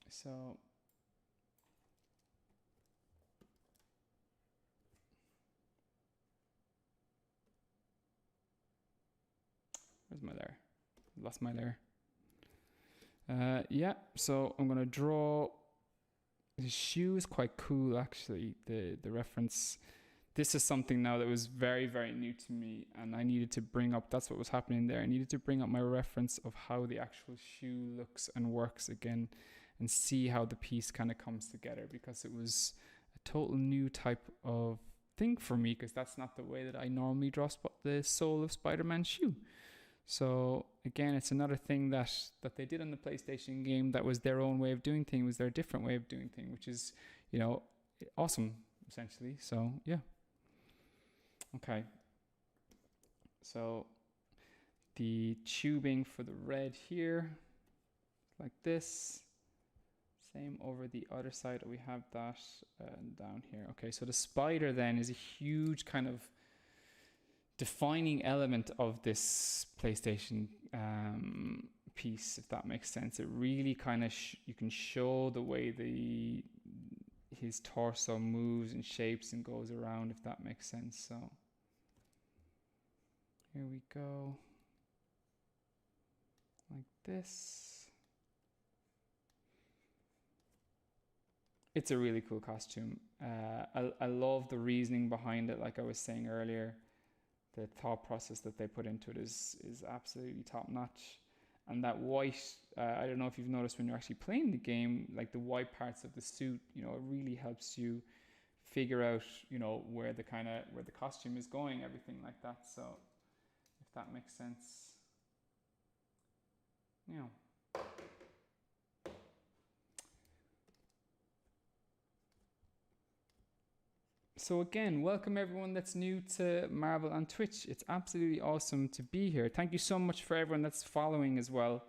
So where's my layer? Lost my layer. Yeah, so I'm gonna draw. The shoe is quite cool, actually. The reference. This is something now that was very, very new to me, and I needed to bring up, that's what was happening there. I needed to bring up my reference of how the actual shoe looks and works again, and see how the piece kind of comes together, because it was a total new type of thing for me, because that's not the way that I normally draw the sole of Spider-Man's shoe. So again, it's another thing that they did on the PlayStation game that was their own way of doing things, was their different way of doing things, which is, awesome, essentially. So yeah. Okay. So the tubing for the red here, like this. Same over the other side, we have that down here. Okay, so the spider then is a huge kind of defining element of this PlayStation piece, if that makes sense. It really kind of you can show the way his torso moves and shapes and goes around, if that makes sense. So here we go, like this. It's a really cool costume. I love the reasoning behind it. Like I was saying earlier, the thought process that they put into it is absolutely top notch. And that white, I don't know if you've noticed when you're actually playing the game, like the white parts of the suit, it really helps you figure out, where the costume is going, everything like that. So if that makes sense, So again, welcome everyone that's new to Marvel on Twitch. It's absolutely awesome to be here. Thank you so much for everyone that's following as well.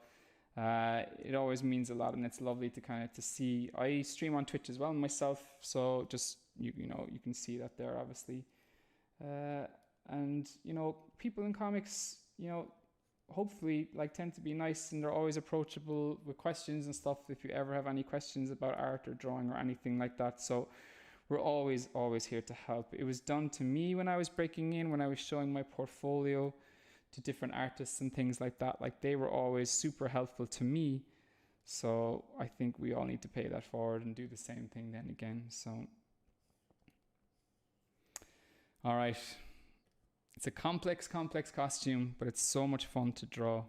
It always means a lot, and it's lovely to to see. I stream on Twitch as well myself, so just you can see that there, obviously. And people in comics, hopefully tend to be nice, and they're always approachable with questions and stuff if you ever have any questions about art or drawing or anything like that. So we're always here to help. It was done to me when I was breaking in, when I was showing my portfolio to different artists and things like that. They were always super helpful to me. So I think we all need to pay that forward and do the same thing then again. So, all right. It's a complex costume, but it's so much fun to draw,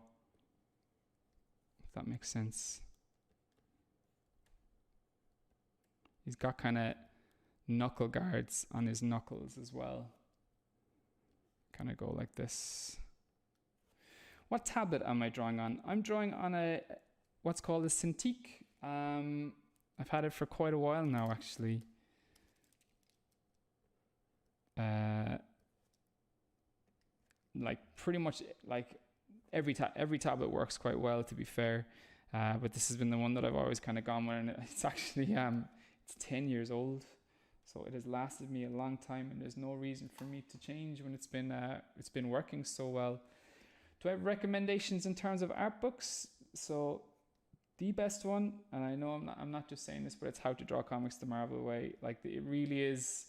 if that makes sense. He's got kind of knuckle guards on his knuckles as well. Kind of go like this. What tablet am I drawing on? I'm drawing on what's called a Cintiq. I've had it for quite a while now, actually. Pretty much every tablet works quite well, to be fair. But this has been the one that I've always kind of gone with, and it's actually it's 10 years old. So it has lasted me a long time, and there's no reason for me to change when it's been working so well. Do I have recommendations in terms of art books? So the best one, and I know I'm not just saying this, but it's How to Draw Comics the Marvel Way. It really is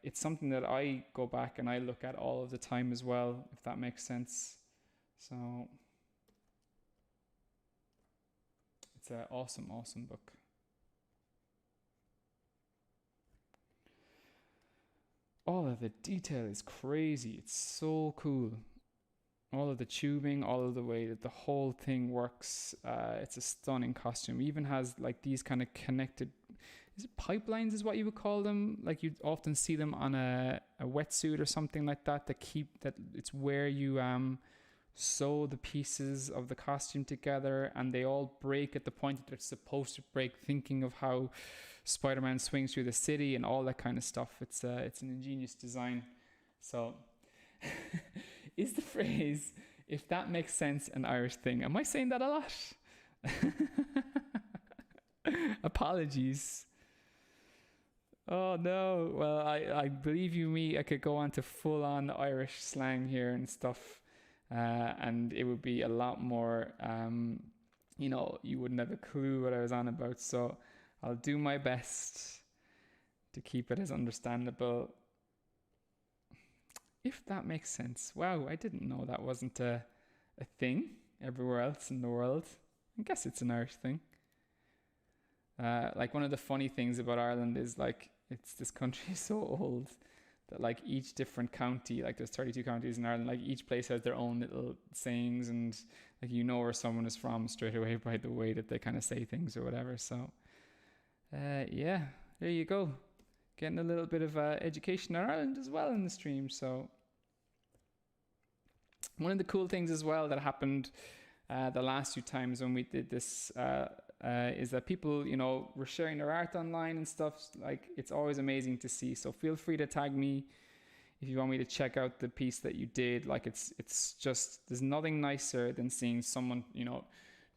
it's something that I go back and I look at all of the time as well, if that makes sense. So it's an awesome book. All of the detail is crazy. It's so cool. All of the tubing, all of the way that the whole thing works. It's a stunning costume. It even has these kind of connected, is it pipelines is what you would call them? You'd often see them on a wetsuit or something like that, that it's where you sew the pieces of the costume together, and they all break at the point that they're supposed to break, thinking of how Spider-Man swings through the city and all that kind of stuff. It's an ingenious design. So is the phrase, if that makes sense, an Irish thing? Am I saying that a lot? Apologies. Oh no. Well, I believe you me, I could go on to full on Irish slang here and stuff. And it would be a lot more, you wouldn't have a clue what I was on about. So I'll do my best to keep it as understandable, if that makes sense. Wow, I didn't know that wasn't a thing everywhere else in the world. I guess it's an Irish thing. One of the funny things about Ireland is this country is so old that each different county, there's 32 counties in Ireland, each place has their own little sayings, and where someone is from straight away by the way that they kind of say things or whatever. So yeah, there you go. Getting a little bit of education in Ireland as well in the stream. So One of the cool things as well that happened the last few times when we did this is that people, were sharing their art online and stuff. Like, it's always amazing to see. So feel free to tag me if you want me to check out the piece that you did. Like, it's just, there's nothing nicer than seeing someone,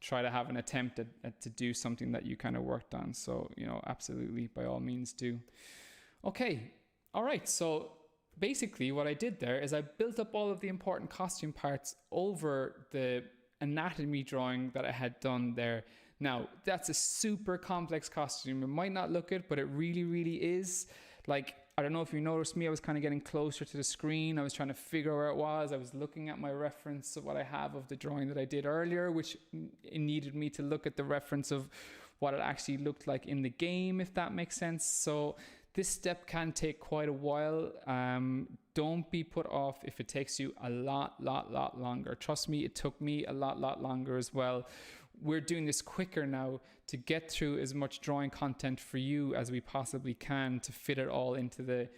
try to have an attempt to do something that you kind of worked on. So, absolutely, by all means do. Okay. All right. So basically what I did there is I built up all of the important costume parts over the anatomy drawing that I had done there. Now, that's a super complex costume. It might not look it, but it really, really is. Like, I don't know if you noticed me, I was kind of getting closer to the screen. I was trying to figure where it was. I was looking at my reference of what I have of the drawing that I did earlier, which it needed me to look at the reference of what it actually looked like in the game, if that makes sense. So this step can take quite a while. Don't be put off if it takes you a lot longer. Trust me, it took me a lot longer as well. We're doing this quicker now to get through as much drawing content for you as we possibly can to fit it all into the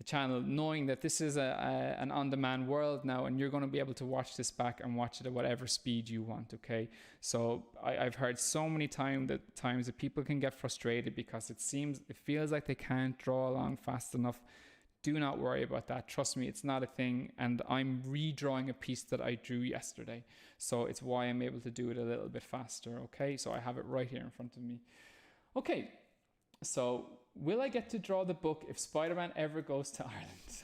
channel, knowing that this is an on-demand world now, and you're going to be able to watch this back and watch it at whatever speed you want, okay? So I've heard so many times that people can get frustrated because it feels like they can't draw along fast enough. Do not worry about that. Trust me, it's not a thing. And I'm redrawing a piece that I drew yesterday. So it's why I'm able to do it a little bit faster, okay? So I have it right here in front of me. Okay, so will I get to draw the book if Spider-Man ever goes to Ireland?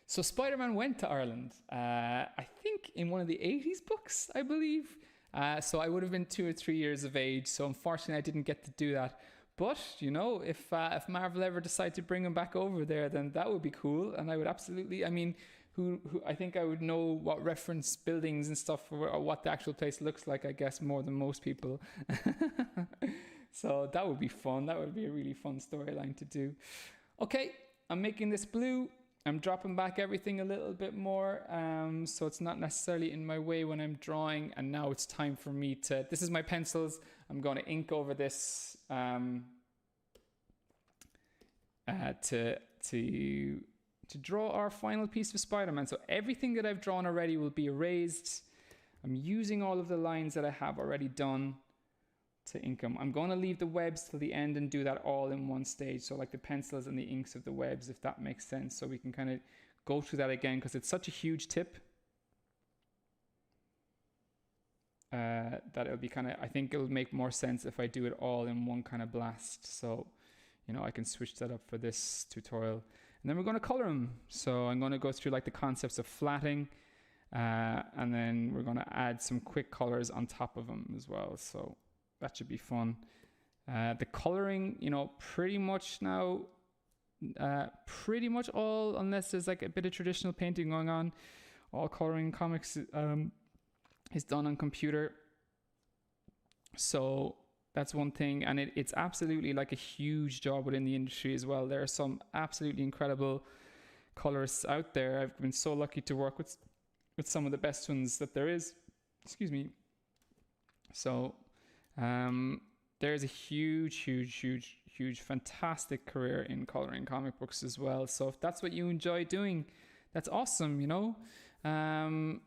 So Spider-Man went to Ireland, I think in one of the 80s books, I believe. So I would have been 2 or 3 years of age. So unfortunately, I didn't get to do that. But, if Marvel ever decide to bring him back over there, then that would be cool. And I would absolutely, who I think I would know what reference buildings and stuff or what the actual place looks like, I guess, more than most people. So that would be fun. That would be a really fun storyline to do. Okay, I'm making this blue. I'm dropping back everything a little bit more, so it's not necessarily in my way when I'm drawing. And now it's time for me this is my pencils. I'm going to ink over this to draw our final piece of Spider-Man. So everything that I've drawn already will be erased. I'm using all of the lines that I have already done to ink them. I'm going to leave the webs till the end and do that all in one stage. So like the pencils and the inks of the webs, if that makes sense. So we can kind of go through that again because it's such a huge tip that it'll be I think it'll make more sense if I do it all in one kind of blast. So, I can switch that up for this tutorial. And then we're going to color them. So I'm going to go through like the concepts of flatting and then we're going to add some quick colors on top of them as well. So that should be fun. The coloring, pretty much now, pretty much all, unless there's like a bit of traditional painting going on, all coloring in comics is done on computer. So that's one thing. And it's absolutely like a huge job within the industry as well. There are some absolutely incredible colorists out there. I've been so lucky to work with some of the best ones that there is. Excuse me. So there's a huge, fantastic career in coloring comic books as well. So if that's what you enjoy doing, that's awesome, and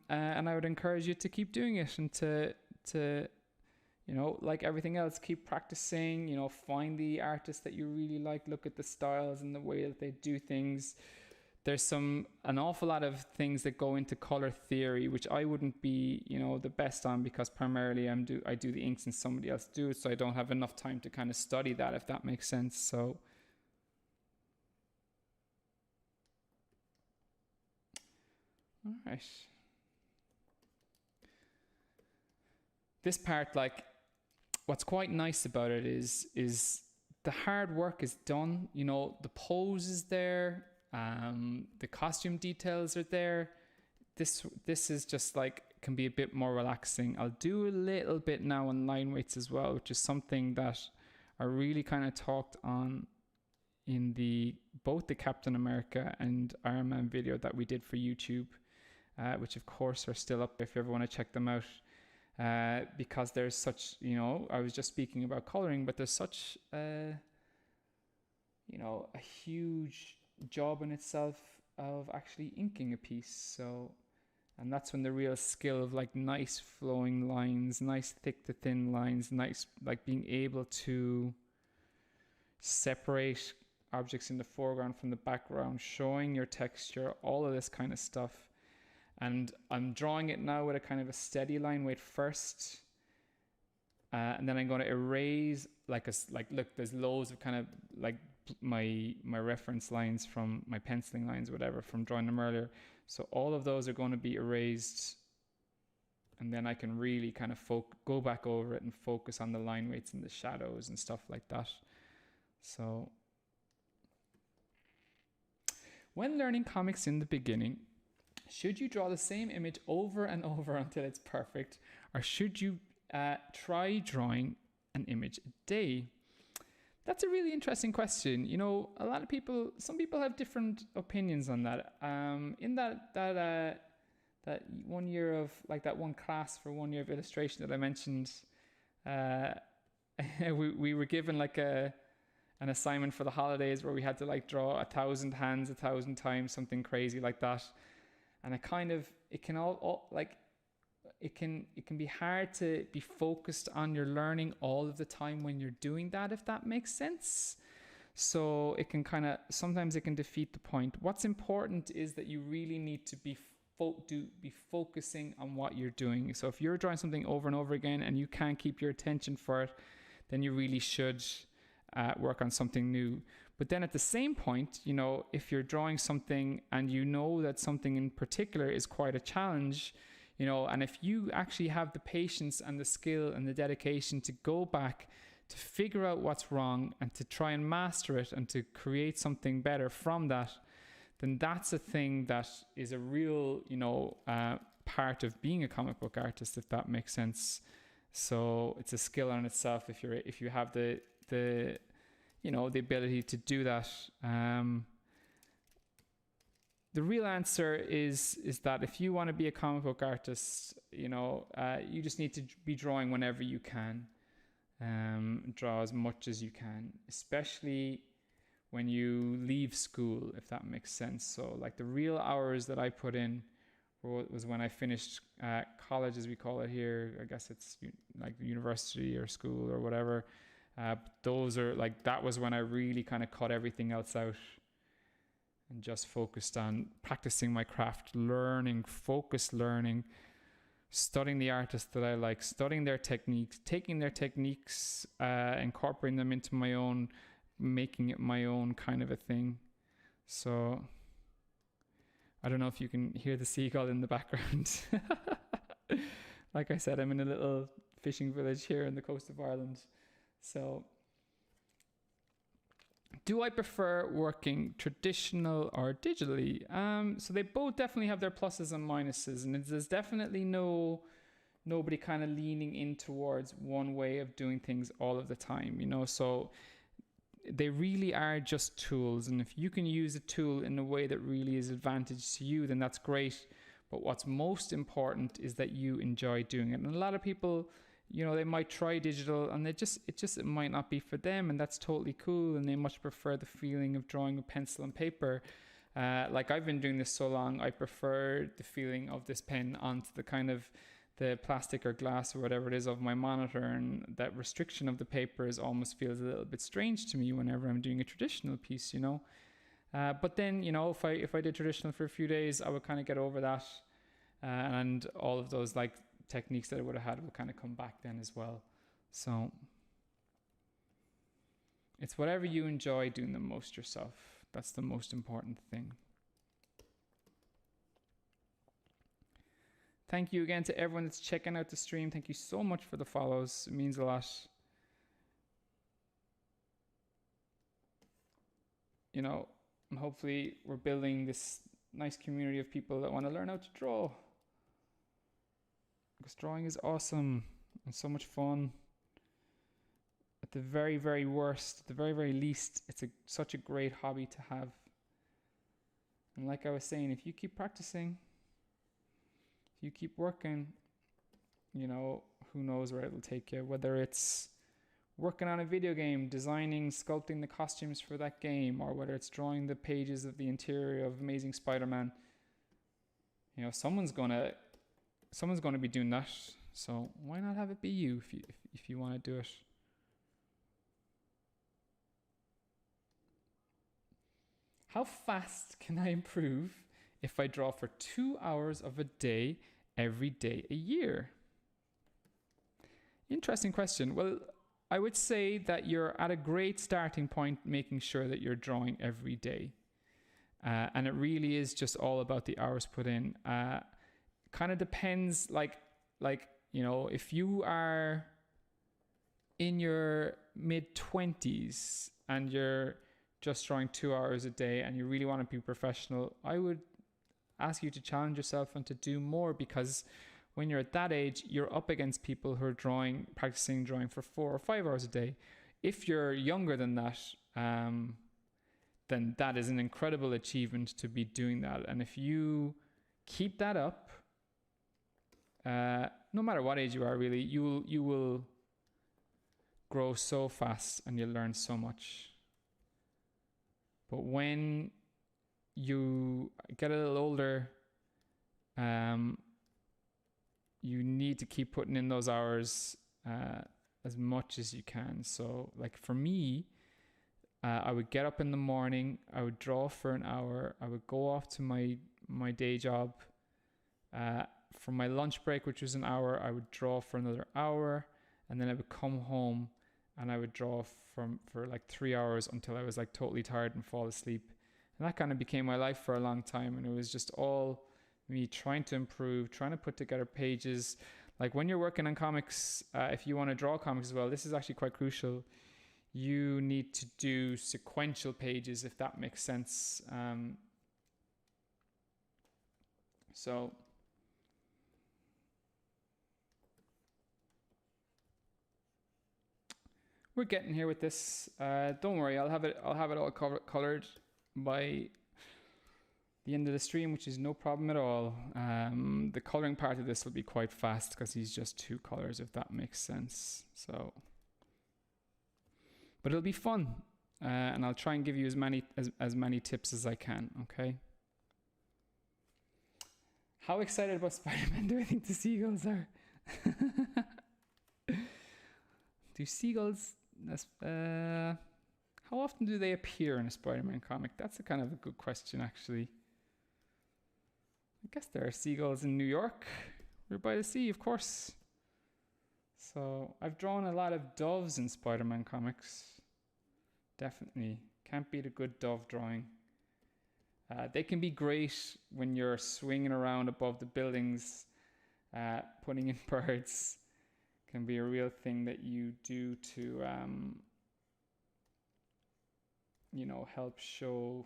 I would encourage you to keep doing it and to like everything else, keep practicing, find the artists that you really like, look at the styles and the way that they do things. There's an awful lot of things that go into color theory, which I wouldn't be, the best on because primarily I do the inks and somebody else do it. So I don't have enough time to kind of study that, if that makes sense. So all right. This part, like, what's quite nice about it is the hard work is done. The pose is there. The costume details are there. This is just like can be a bit more relaxing. I'll do a little bit now on line weights as well, which is something that I really kind of talked on in both the Captain America and Iron Man video that we did for YouTube, which of course are still up if you ever want to check them out. Because there's such, I was just speaking about coloring, but there's such a huge job in itself of actually inking a piece. So, and that's when the real skill of like nice flowing lines, nice thick to thin lines, nice like being able to separate objects in the foreground from the background, showing your texture, all of this kind of stuff. And I'm drawing it now with a kind of a steady line weight first. And then I'm going to erase look, there's loads of kind of like my reference lines from my penciling lines, whatever, from drawing them earlier. So all of those are going to be erased. And then I can really kind of go back over it and focus on the line weights and the shadows and stuff like that. So when learning comics in the beginning, should you draw the same image over and over until it's perfect? Or should you try drawing an image a day? That's a really interesting question. You know, a lot of people, some people have different opinions on that. In that 1 year of, like that one class for 1 year of illustration that I mentioned, we were given like an assignment for the holidays where we had to like draw 1,000 hands 1,000 times, something crazy like that. And it can be hard to be focused on your learning all of the time when you're doing that, if that makes sense. So it can sometimes it can defeat the point. What's important is that you really need to be focusing on what you're doing. So if you're drawing something over and over again and you can't keep your attention for it, then you really should work on something new. But then at the same point, you know, if you're drawing something and you know that something in particular is quite a challenge, you know, and if you actually have the patience and the skill and the dedication to go back to figure out what's wrong and to try and master it and to create something better from that, then that's a thing that is a real, you know, part of being a comic book artist, if that makes sense. So it's a skill on itself if you have the you know, the ability to do that. The real answer is that if you want to be a comic book artist, you know, you just need to be drawing whenever you can. Draw as much as you can, especially when you leave school, if that makes sense. So like the real hours that I put in was when I finished college, as we call it here. I guess it's like university or school or whatever. Those are like, that was when I really kind of cut everything else out and just focused on practicing my craft, focused learning, studying the artists that I like, studying their techniques, taking their techniques, incorporating them into my own, making it my own kind of a thing. So I don't know if you can hear the seagull in the background. Like I said, I'm in a little fishing village here on the coast of Ireland. So, do I prefer working traditional or digitally? So they both definitely have their pluses and minuses, and there's definitely nobody kind of leaning in towards one way of doing things all of the time, you know. So they really are just tools, and if you can use a tool in a way that really is advantage to you, then that's great. But what's most important is that you enjoy doing it. And a lot of people, you know, they might try digital and it might not be for them, and that's totally cool, and they much prefer the feeling of drawing with pencil and paper. Like I've been doing this so long, I prefer the feeling of this pen onto the kind of the plastic or glass or whatever it is of my monitor, and that restriction of the paper almost feels a little bit strange to me whenever I'm doing a traditional piece, you know. But then, you know, if I did traditional for a few days, I would kind of get over that, and all of those like techniques that I would have had will kind of come back then as well. So it's whatever you enjoy doing the most yourself. That's the most important thing. Thank you again to everyone that's checking out the stream. Thank you so much for the follows. It means a lot. You know, and hopefully we're building this nice community of people that want to learn how to draw. Because drawing is awesome and so much fun. At the very, very worst, at the very, very least, it's such a great hobby to have. And like I was saying, if you keep practicing, if you keep working, you know, who knows where it'll take you. Whether it's working on a video game, designing, sculpting the costumes for that game, or whether it's drawing the pages of the interior of Amazing Spider-Man, you know, someone's gonna be doing that. So why not have it be you if you want to do it? How fast can I improve if I draw for 2 hours of a day every day a year? Interesting question. Well, I would say that you're at a great starting point making sure that you're drawing every day. And it really is just all about the hours put in. Kind of depends, like, you know, if you are in your mid-20s and you're just drawing 2 hours a day and you really want to be professional, I would ask you to challenge yourself and to do more, because when you're at that age, you're up against people who are practicing drawing for 4 or 5 hours a day. If you're younger than that, then that is an incredible achievement to be doing that. And if you keep that up, no matter what age you are, really, you will grow so fast and you'll learn so much. But when you get a little older, you need to keep putting in those hours as much as you can. So, like for me, I would get up in the morning, I would draw for an hour, I would go off to my day job. For my lunch break, which was an hour, I would draw for another hour, and then I would come home and I would draw for like 3 hours until I was like totally tired and fall asleep. And that kind of became my life for a long time, and it was just all me trying to improve, trying to put together pages. Like when you're working on comics, if you want to draw comics as well, this is actually quite crucial. You need to do sequential pages, if that makes sense. So we're getting here with this. Don't worry, I'll have it all colored by the end of the stream, which is no problem at all. The coloring part of this will be quite fast because he's just 2 colors, if that makes sense. So, but it'll be fun, and I'll try and give you as many tips as I can. Okay. How excited about Spider-Man do I think the seagulls are? Do seagulls? How often do they appear in a Spider-Man comic? That's a kind of a good question, actually. I guess there are seagulls in New York. We're by the sea, of course. So I've drawn a lot of doves in Spider-Man comics. Definitely. Can't beat a good dove drawing. They can be great when you're swinging around above the buildings. Putting in birds can be a real thing that you do to, help show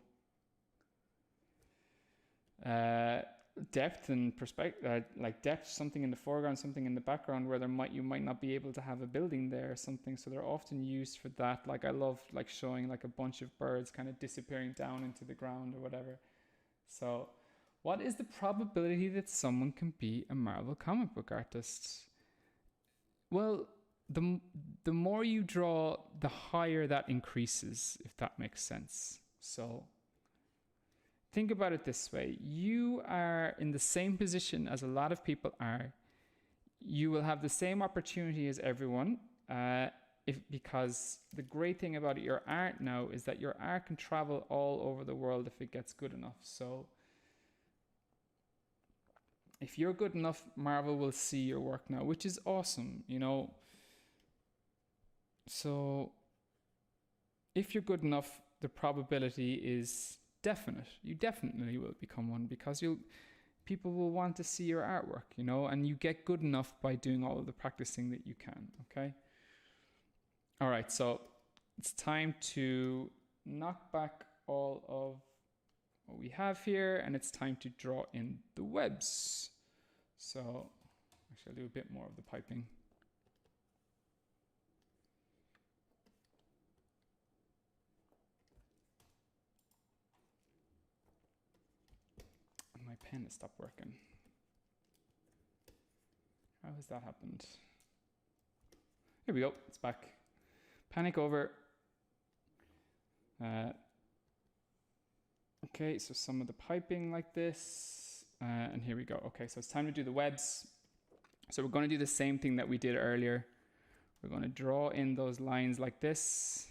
depth and perspective, like depth, something in the foreground, something in the background where you might not be able to have a building there or something. So they're often used for that. Like I love like showing like a bunch of birds kind of disappearing down into the ground or whatever. So what is the probability that someone can be a Marvel comic book artist? Well, the more you draw, the higher that increases, if that makes sense. So think about it this way. You are in the same position as a lot of people are. You will have the same opportunity as everyone, because the great thing about your art now is that your art can travel all over the world if it gets good enough. So if you're good enough, Marvel will see your work now, which is awesome, So if you're good enough, the probability is definite. You definitely will become one because people will want to see your artwork, and you get good enough by doing all of the practicing that you can, okay? All right, so it's time to knock back all of what we have here, and it's time to draw in the webs. So actually I'll do a bit more of the piping. My pen has stopped working. How has that happened? Here we go, it's back. Panic over. Okay, so some of the piping like this, and here we go. Okay, so it's time to do the webs. So we're going to do the same thing that we did earlier. We're going to draw in those lines like this.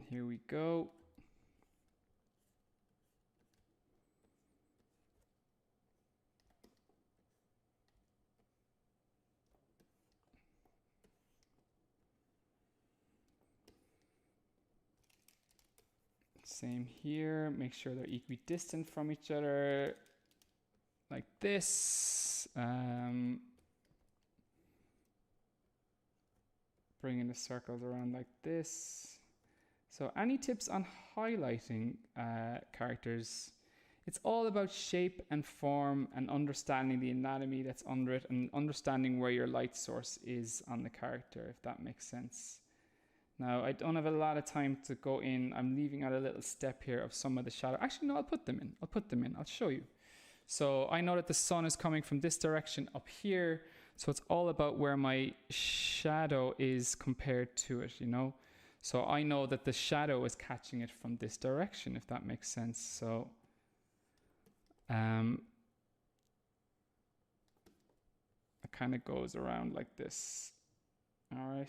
Here we go. Same here, make sure they're equidistant from each other, like this. Bringing the circles around like this. So any tips on highlighting characters? It's all about shape and form and understanding the anatomy that's under it and understanding where your light source is on the character, if that makes sense. Now, I don't have a lot of time to go in. I'm leaving out a little step here of some of the shadow. Actually, no, I'll put them in. I'll show you. So I know that the sun is coming from this direction up here. So it's all about where my shadow is compared to it, you know. So I know that the shadow is catching it from this direction, if that makes sense. So it kind of goes around like this. All right.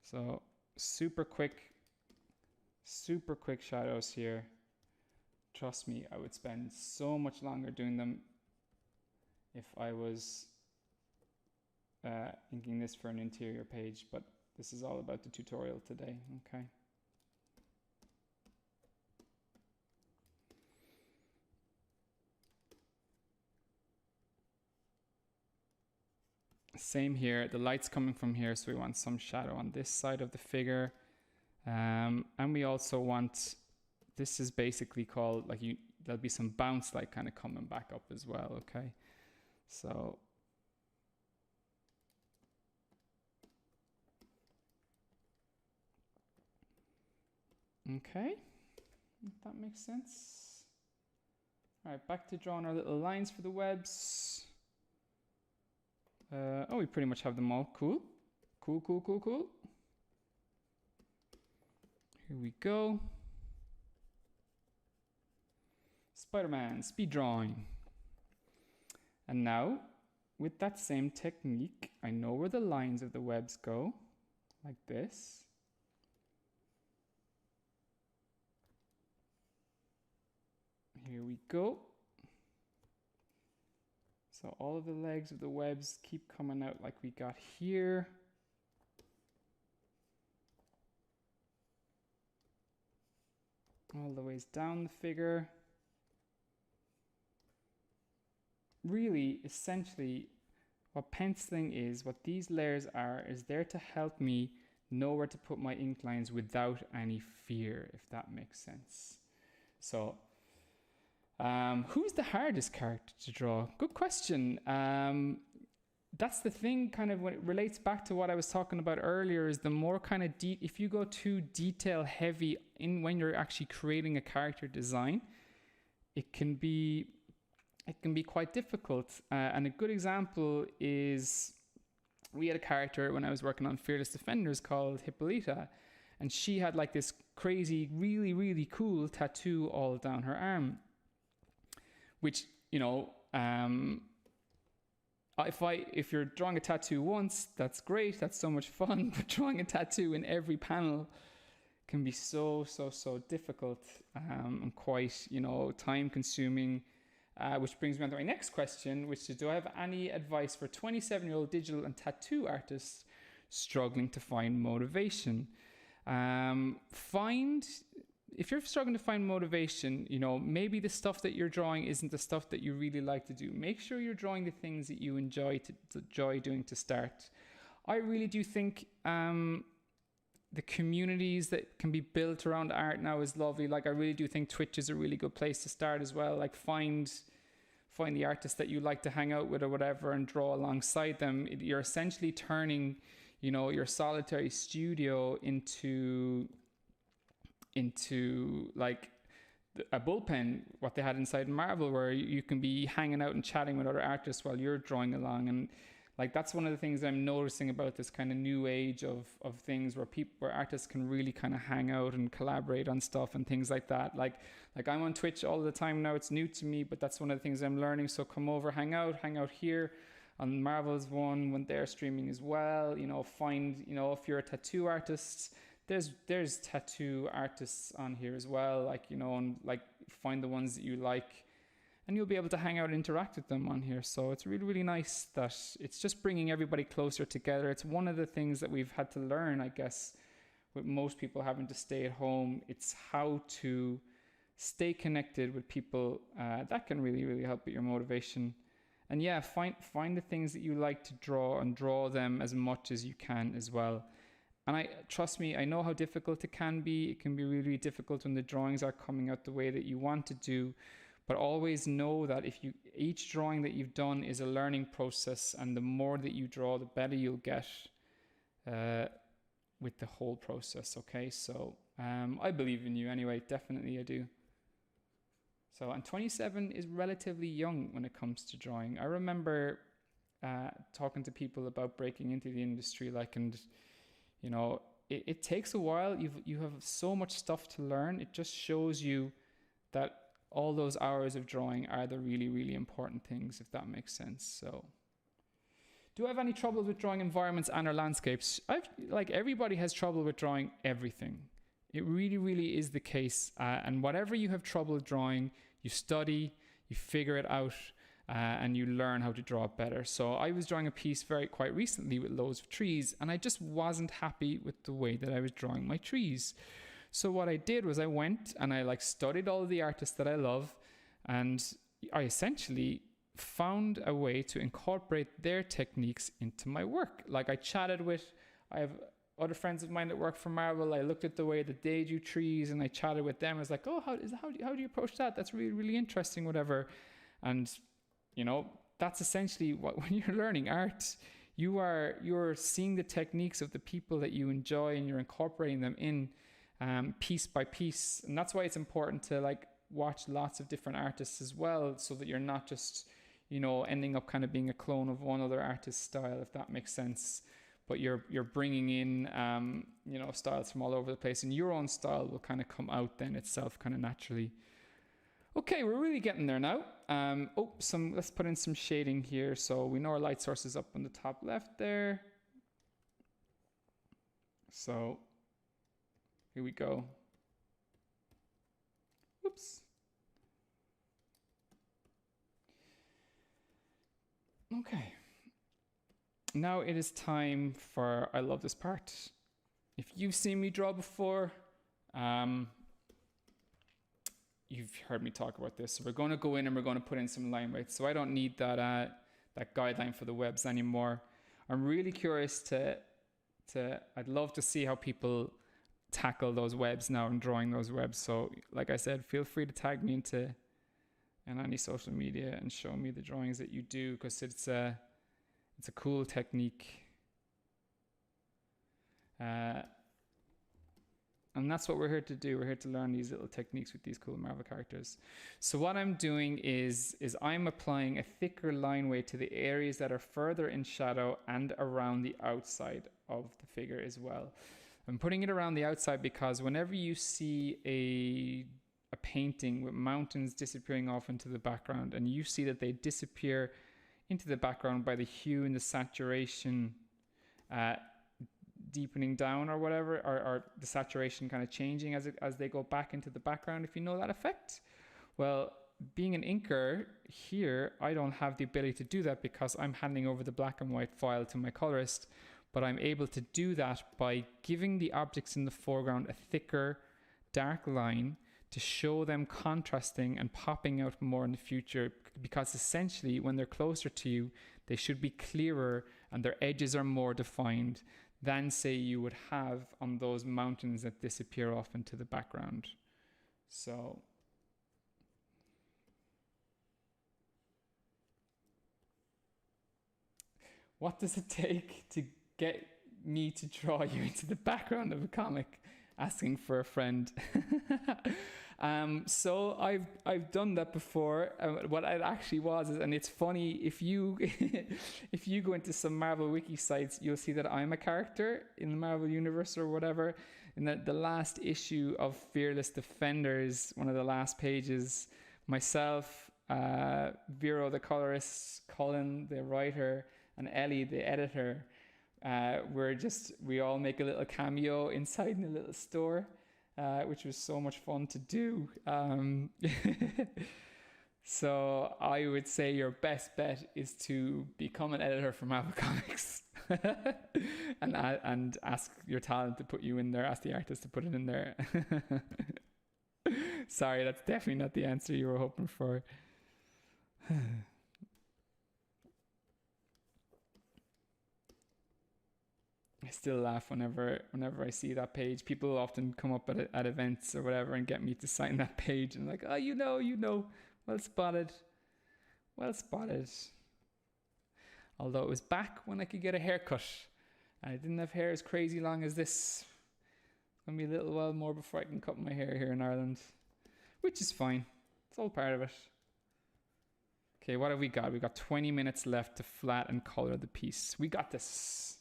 So super quick shadows here. Trust me, I would spend so much longer doing them if I was inking this for an interior page, but this is all about the tutorial today, okay? Same here, the light's coming from here, so we want some shadow on this side of the figure. And we also want, this is basically called, like there'll be some bounce light kind of coming back up as well, okay? So, okay, if that makes sense. All right, back to drawing our little lines for the webs. Oh, we pretty much have them all. Cool. Cool. Here we go. Spider-Man, speed drawing. And now, with that same technique, I know where the lines of the webs go, like this. Here we go. So all of the legs of the webs keep coming out like we got here. All the ways down the figure. Really, essentially, what penciling is, what these layers are, is there to help me know where to put my ink lines without any fear, if that makes sense. So, who's the hardest character to draw? Good question. That's the thing, kind of when it relates back to what I was talking about earlier, is the more kind of if you go too detail heavy in when you're actually creating a character design, it can be quite difficult. And a good example is, we had a character when I was working on Fearless Defenders called Hippolyta, and she had like this crazy, really, really cool tattoo all down her arm, which, you know, if you're drawing a tattoo once, that's great, that's so much fun, but drawing a tattoo in every panel can be so difficult and quite, you know, time consuming. Which brings me on to my next question, which is, do I have any advice for 27-year-old digital and tattoo artists struggling to find motivation? If you're struggling to find motivation, you know, maybe the stuff that you're drawing isn't the stuff that you really like to do. Make sure you're drawing the things that you enjoy doing to start. I really do think the communities that can be built around art now is lovely. Like, I really do think Twitch is a really good place to start as well. Like, find the artists that you like to hang out with or whatever and draw alongside them. You're essentially turning, you know, your solitary studio into like a bullpen, what they had inside Marvel, where you can be hanging out and chatting with other artists while you're drawing along. And like, that's one of the things I'm noticing about this kind of new age of things where artists can really kind of hang out and collaborate on stuff and things like that. Like I'm on Twitch all the time now. It's new to me, but that's one of the things I'm learning. So come over, hang out here on Marvel's one when they're streaming as well. You know, find, you know, if you're a tattoo artist, there's tattoo artists on here as well. Like, you know, and like find the ones that you like, and you'll be able to hang out and interact with them on here. So it's really, really nice that it's just bringing everybody closer together. It's one of the things that we've had to learn, I guess, with most people having to stay at home. It's how to stay connected with people. That can really, really help with your motivation. And yeah, find the things that you like to draw and draw them as much as you can as well. And trust me, I know how difficult it can be. It can be really, really difficult when the drawings are coming out the way that you want to do. But always know that each drawing that you've done is a learning process, and the more that you draw, the better you'll get with the whole process. Okay, so I believe in you anyway. Definitely, I do. So, and 27 is relatively young when it comes to drawing. I remember talking to people about breaking into the industry, and you know, it takes a while. You have so much stuff to learn. It just shows you that all those hours of drawing are the really, really important things, if that makes sense. So, do I have any trouble with drawing environments and/or landscapes? Like everybody has trouble with drawing everything. It really, really is the case. And whatever you have trouble drawing, you study, you figure it out, and you learn how to draw it better. So I was drawing a piece quite recently with loads of trees, and I just wasn't happy with the way that I was drawing my trees. So what I did was I went and I studied all of the artists that I love, and I essentially found a way to incorporate their techniques into my work. Like I have other friends of mine that work for Marvel. I looked at the way that they do trees and I chatted with them. I was like, oh, how do you approach that? That's really, really interesting, whatever. And, you know, that's essentially when you're learning art, you're seeing the techniques of the people that you enjoy and you're incorporating them in piece by piece. And that's why it's important to watch lots of different artists as well, so that you're not just, you know, ending up kind of being a clone of one other artist's style, if that makes sense. But you're bringing in, you know, styles from all over the place, and your own style will kind of come out then itself kind of naturally. Okay, we're really getting there now. Let's put in some shading here. So we know our light source is up on the top left there. So here we go. Whoops. Okay. Now it is time for, I love this part. If you've seen me draw before, you've heard me talk about this. So we're going to go in and we're going to put in some line weights. So I don't need that guideline for the webs anymore. I'm really curious I'd love to see how people tackle those webs now and drawing those webs. So like I said, feel free to tag me in any social media and show me the drawings that you do, because it's a cool technique. And that's what we're here to do. We're here to learn these little techniques with these cool Marvel characters. So what I'm doing is I'm applying a thicker line weight to the areas that are further in shadow and around the outside of the figure as well. I'm putting it around the outside because whenever you see a painting with mountains disappearing off into the background, and you see that they disappear into the background by the hue and the saturation deepening down or whatever, or the saturation kind of changing as they go back into the background, if you know that effect. Well, being an inker here, I don't have the ability to do that because I'm handing over the black and white file to my colorist, but I'm able to do that by giving the objects in the foreground a thicker dark line to show them contrasting and popping out more in the future, because essentially when they're closer to you, they should be clearer and their edges are more defined than, say, you would have on those mountains that disappear off into the background. So what does it take to get me to draw you into the background of a comic? Asking for a friend. So I've done that before. What it actually was is, and it's funny, if you if you go into some Marvel wiki sites, you'll see that I'm a character in the Marvel universe or whatever. In the last issue of Fearless Defenders, one of the last pages, myself, Vero the colorist, Colin the writer, and Ellie the editor, we all make a little cameo inside in a little store, which was so much fun to do. So I would say your best bet is to become an editor for Marvel Comics. and ask your talent to put you in there, ask the artist to put it in there. Sorry, that's definitely not the answer you were hoping for. I still laugh whenever I see that page. People often come up at events or whatever and get me to sign that page, and like, oh, you know, well spotted. Although it was back when I could get a haircut. And I didn't have hair as crazy long as this. It's going to be a little while more before I can cut my hair here in Ireland. Which is fine. It's all part of it. Okay, what have we got? We've got 20 minutes left to flat and color the piece. We got this.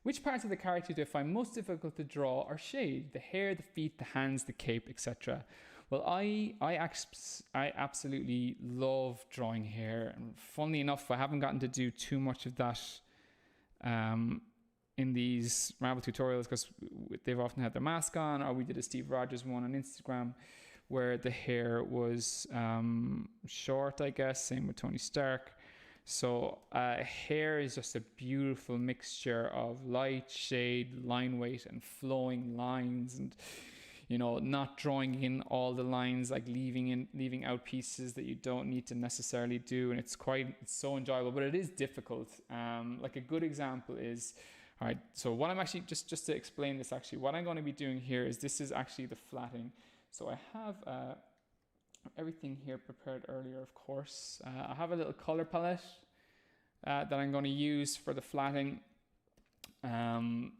Which parts of the character do I find most difficult to draw or shade? The hair, the feet, the hands, the cape, etc. Well, I absolutely love drawing hair, and funnily enough, I haven't gotten to do too much of that in these Marvel tutorials because they've often had their mask on, or we did a Steve Rogers one on Instagram where the hair was short, I guess, same with Tony Stark. So hair is just a beautiful mixture of light, shade, line weight, and flowing lines, and not drawing in all the lines, like leaving out pieces that you don't need to necessarily do. And it's so enjoyable, but it is difficult. Like a good example is, all right, so what I'm actually, just to explain this, actually, what I'm going to be doing here is, this is actually the flatting. So I have everything here prepared earlier, of course. I have a little color palette that I'm going to use for the flatting. I'm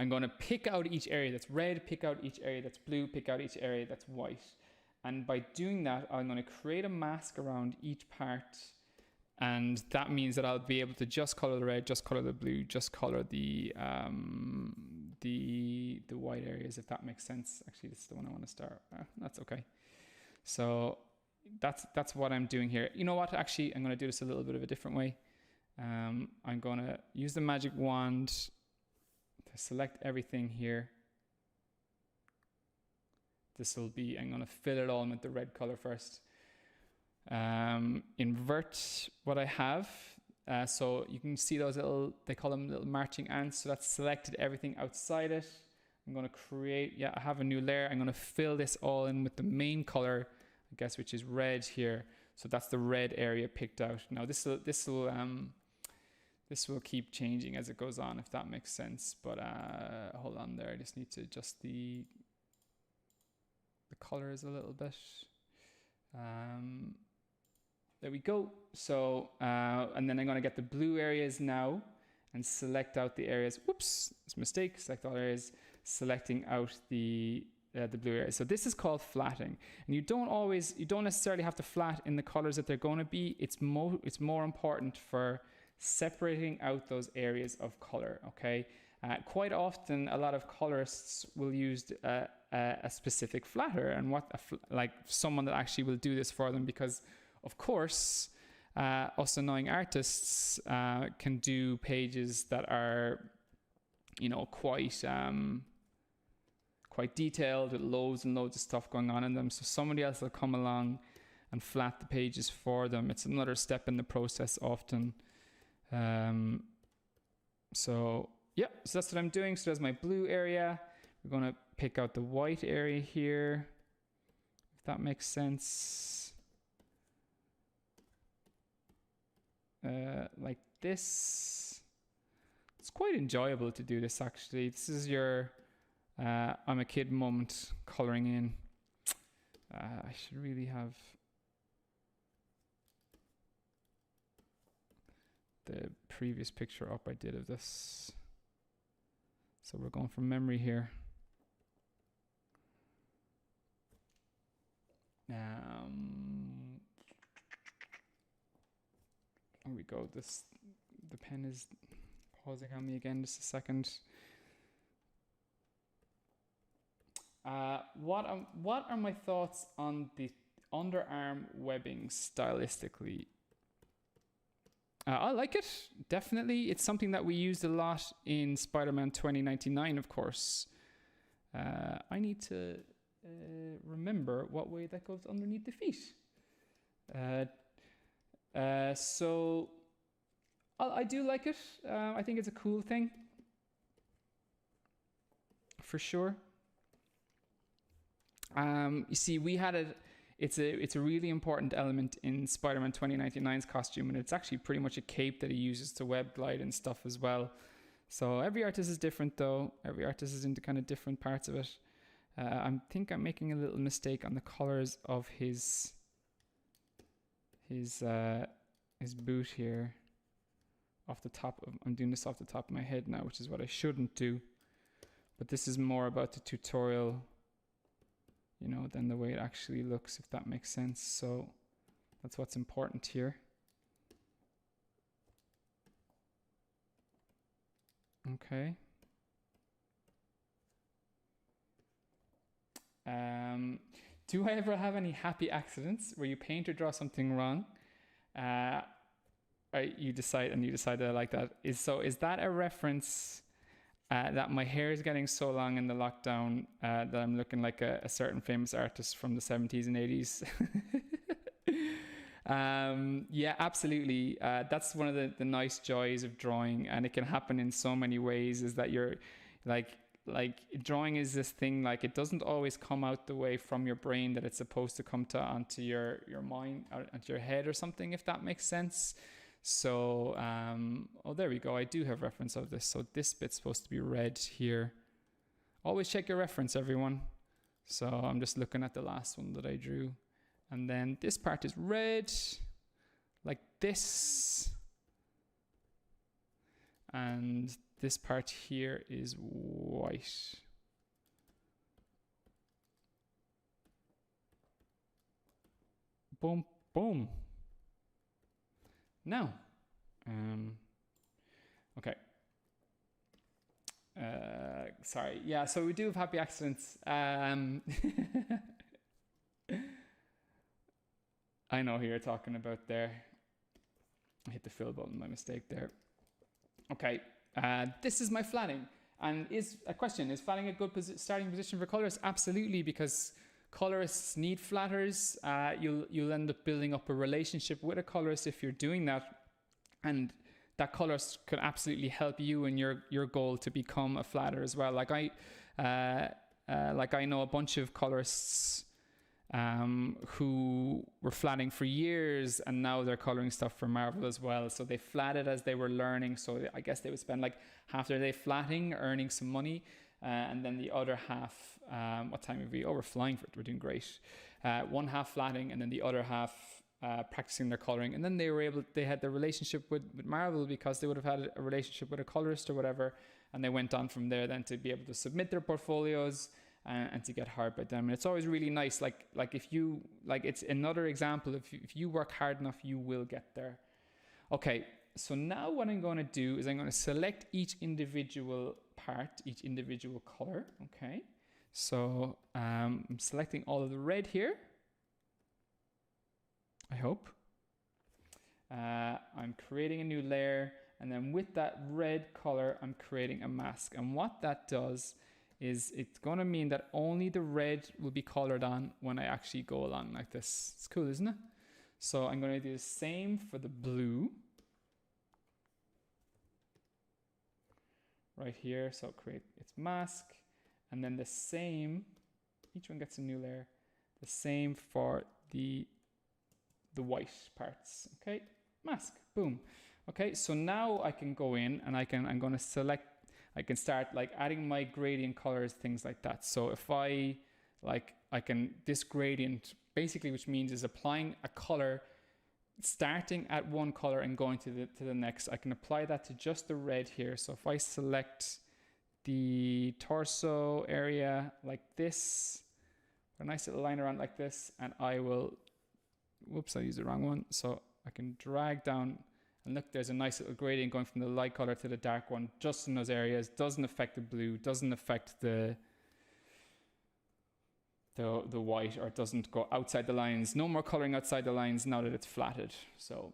going to pick out each area that's red, pick out each area that's blue, pick out each area that's white. And by doing that, I'm going to create a mask around each part. And that means that I'll be able to just color the red, just color the blue, just color the white areas, if that makes sense. Actually, this is the one I want to start. That's okay. So that's what I'm doing here. You know what? Actually, I'm going to do this a little bit of a different way. I'm going to use the magic wand to select everything here. I'm going to fill it all with the red color first. Invert what I have. So you can see those they call them little marching ants. So that's selected everything outside it. I'm going to I have a new layer. I'm going to fill this all in with the main color, I guess, which is red here. So that's the red area picked out. Now this will keep changing as it goes on, if that makes sense. But hold on there. I just need to adjust the colors a little bit. There we go. So, and then I'm going to get the blue areas now and select out the areas. Whoops, it's a mistake. Select all areas, selecting out the blue areas. So this is called flatting. And you don't necessarily have to flat in the colors that they're going to be. It's more important for separating out those areas of color. Okay. Quite often, a lot of colorists will use a specific flatter, and like someone that actually will do this for them, because of course, us annoying artists can do pages that are, quite detailed, with loads and loads of stuff going on in them. So somebody else will come along and flat the pages for them. It's another step in the process often. So that's what I'm doing. So there's my blue area. We're going to pick out the white area here, if that makes sense. Like this. It's quite enjoyable to do this, actually. This is your I'm a kid moment coloring in. I should really have the previous picture up I did of this. So we're going from memory here. Here we go. The pen is pausing on me again. Just a second. What are my thoughts on the underarm webbing stylistically? I like it, definitely. It's something that we used a lot in Spider-Man 2099, of course. I need to remember what way that goes underneath the feet. So I do like it. I think it's a cool thing, for sure. You see, we had it. It's a really important element in Spider-Man 2099's costume, and it's actually pretty much a cape that he uses to web glide and stuff as well. So every artist is different, though. Every artist is into kind of different parts of it. I think I'm making a little mistake on the colors of his boot here. Off the top of, I'm doing this off the top of my head now, which is what I shouldn't do. But this is more about the tutorial, you know, than the way it actually looks, if that makes sense. So that's what's important here. Okay. Do I ever have any happy accidents where you paint or draw something wrong? You decide that I like that. Is that a reference that my hair is getting so long in the lockdown that I'm looking like a certain famous artist from the 70s and 80s? Yeah, absolutely. That's one of the nice joys of drawing, and it can happen in so many ways, is that you're like drawing is this thing, like it doesn't always come out the way from your brain that it's supposed to come onto your mind, or onto your head or something, if that makes sense. So oh, there we go. I do have reference of this. So this bit's supposed to be red here. Always check your reference, everyone. So I'm just looking at the last one that I drew, and then this part is red like this, and this part here is white. Boom, boom. Now, okay. Sorry. Yeah, so we do have happy accidents. I know who you're talking about there. I hit the fill button by mistake there. Okay. This is my flatting, and is flatting a good starting position for colorists? Absolutely, because colorists need flatters. You'll end up building up a relationship with a colorist if you're doing that, and that colorist could absolutely help you in your goal to become a flatter as well. Like I know a bunch of colorists who were flatting for years, and now they're coloring stuff for Marvel as well. So they flatted as they were learning. So I guess they would spend like half their day flatting, earning some money, and then the other half, what time are we? Oh, we're flying for it. We're doing great. One half flatting, and then the other half practicing their coloring. And then they had their relationship with Marvel, because they would have had a relationship with a colorist or whatever. And they went on from there then to be able to submit their portfolios and to get hired by them. And it's always really nice. Like if you, like, it's another example. If you work hard enough, you will get there. Okay. So now what I'm going to do is I'm going to select each individual part, each individual color. Okay. So I'm selecting all of the red here, I hope. I'm creating a new layer, and then with that red color, I'm creating a mask. And what that does is it's going to mean that only the red will be colored on when I actually go along like this. It's cool, isn't it? So I'm going to do the same for the blue. Right here, so create its mask, and then the same, each one gets a new layer, the same for the white parts. Okay, mask, boom. Okay, so now I can go in and I'm going to select, I can start like adding my gradient colors, things like that. So if this gradient basically, which means is applying a color, starting at one color and going to the next. I can apply that to just the red here. So if I select the torso area like this, a nice little line around like this, and I will, whoops, I used the wrong one. So I can drag down, and look, there's a nice little gradient going from the light color to the dark one, just in those areas. Doesn't affect the blue, doesn't affect the white, or it doesn't go outside the lines. No more coloring outside the lines now that it's flatted. So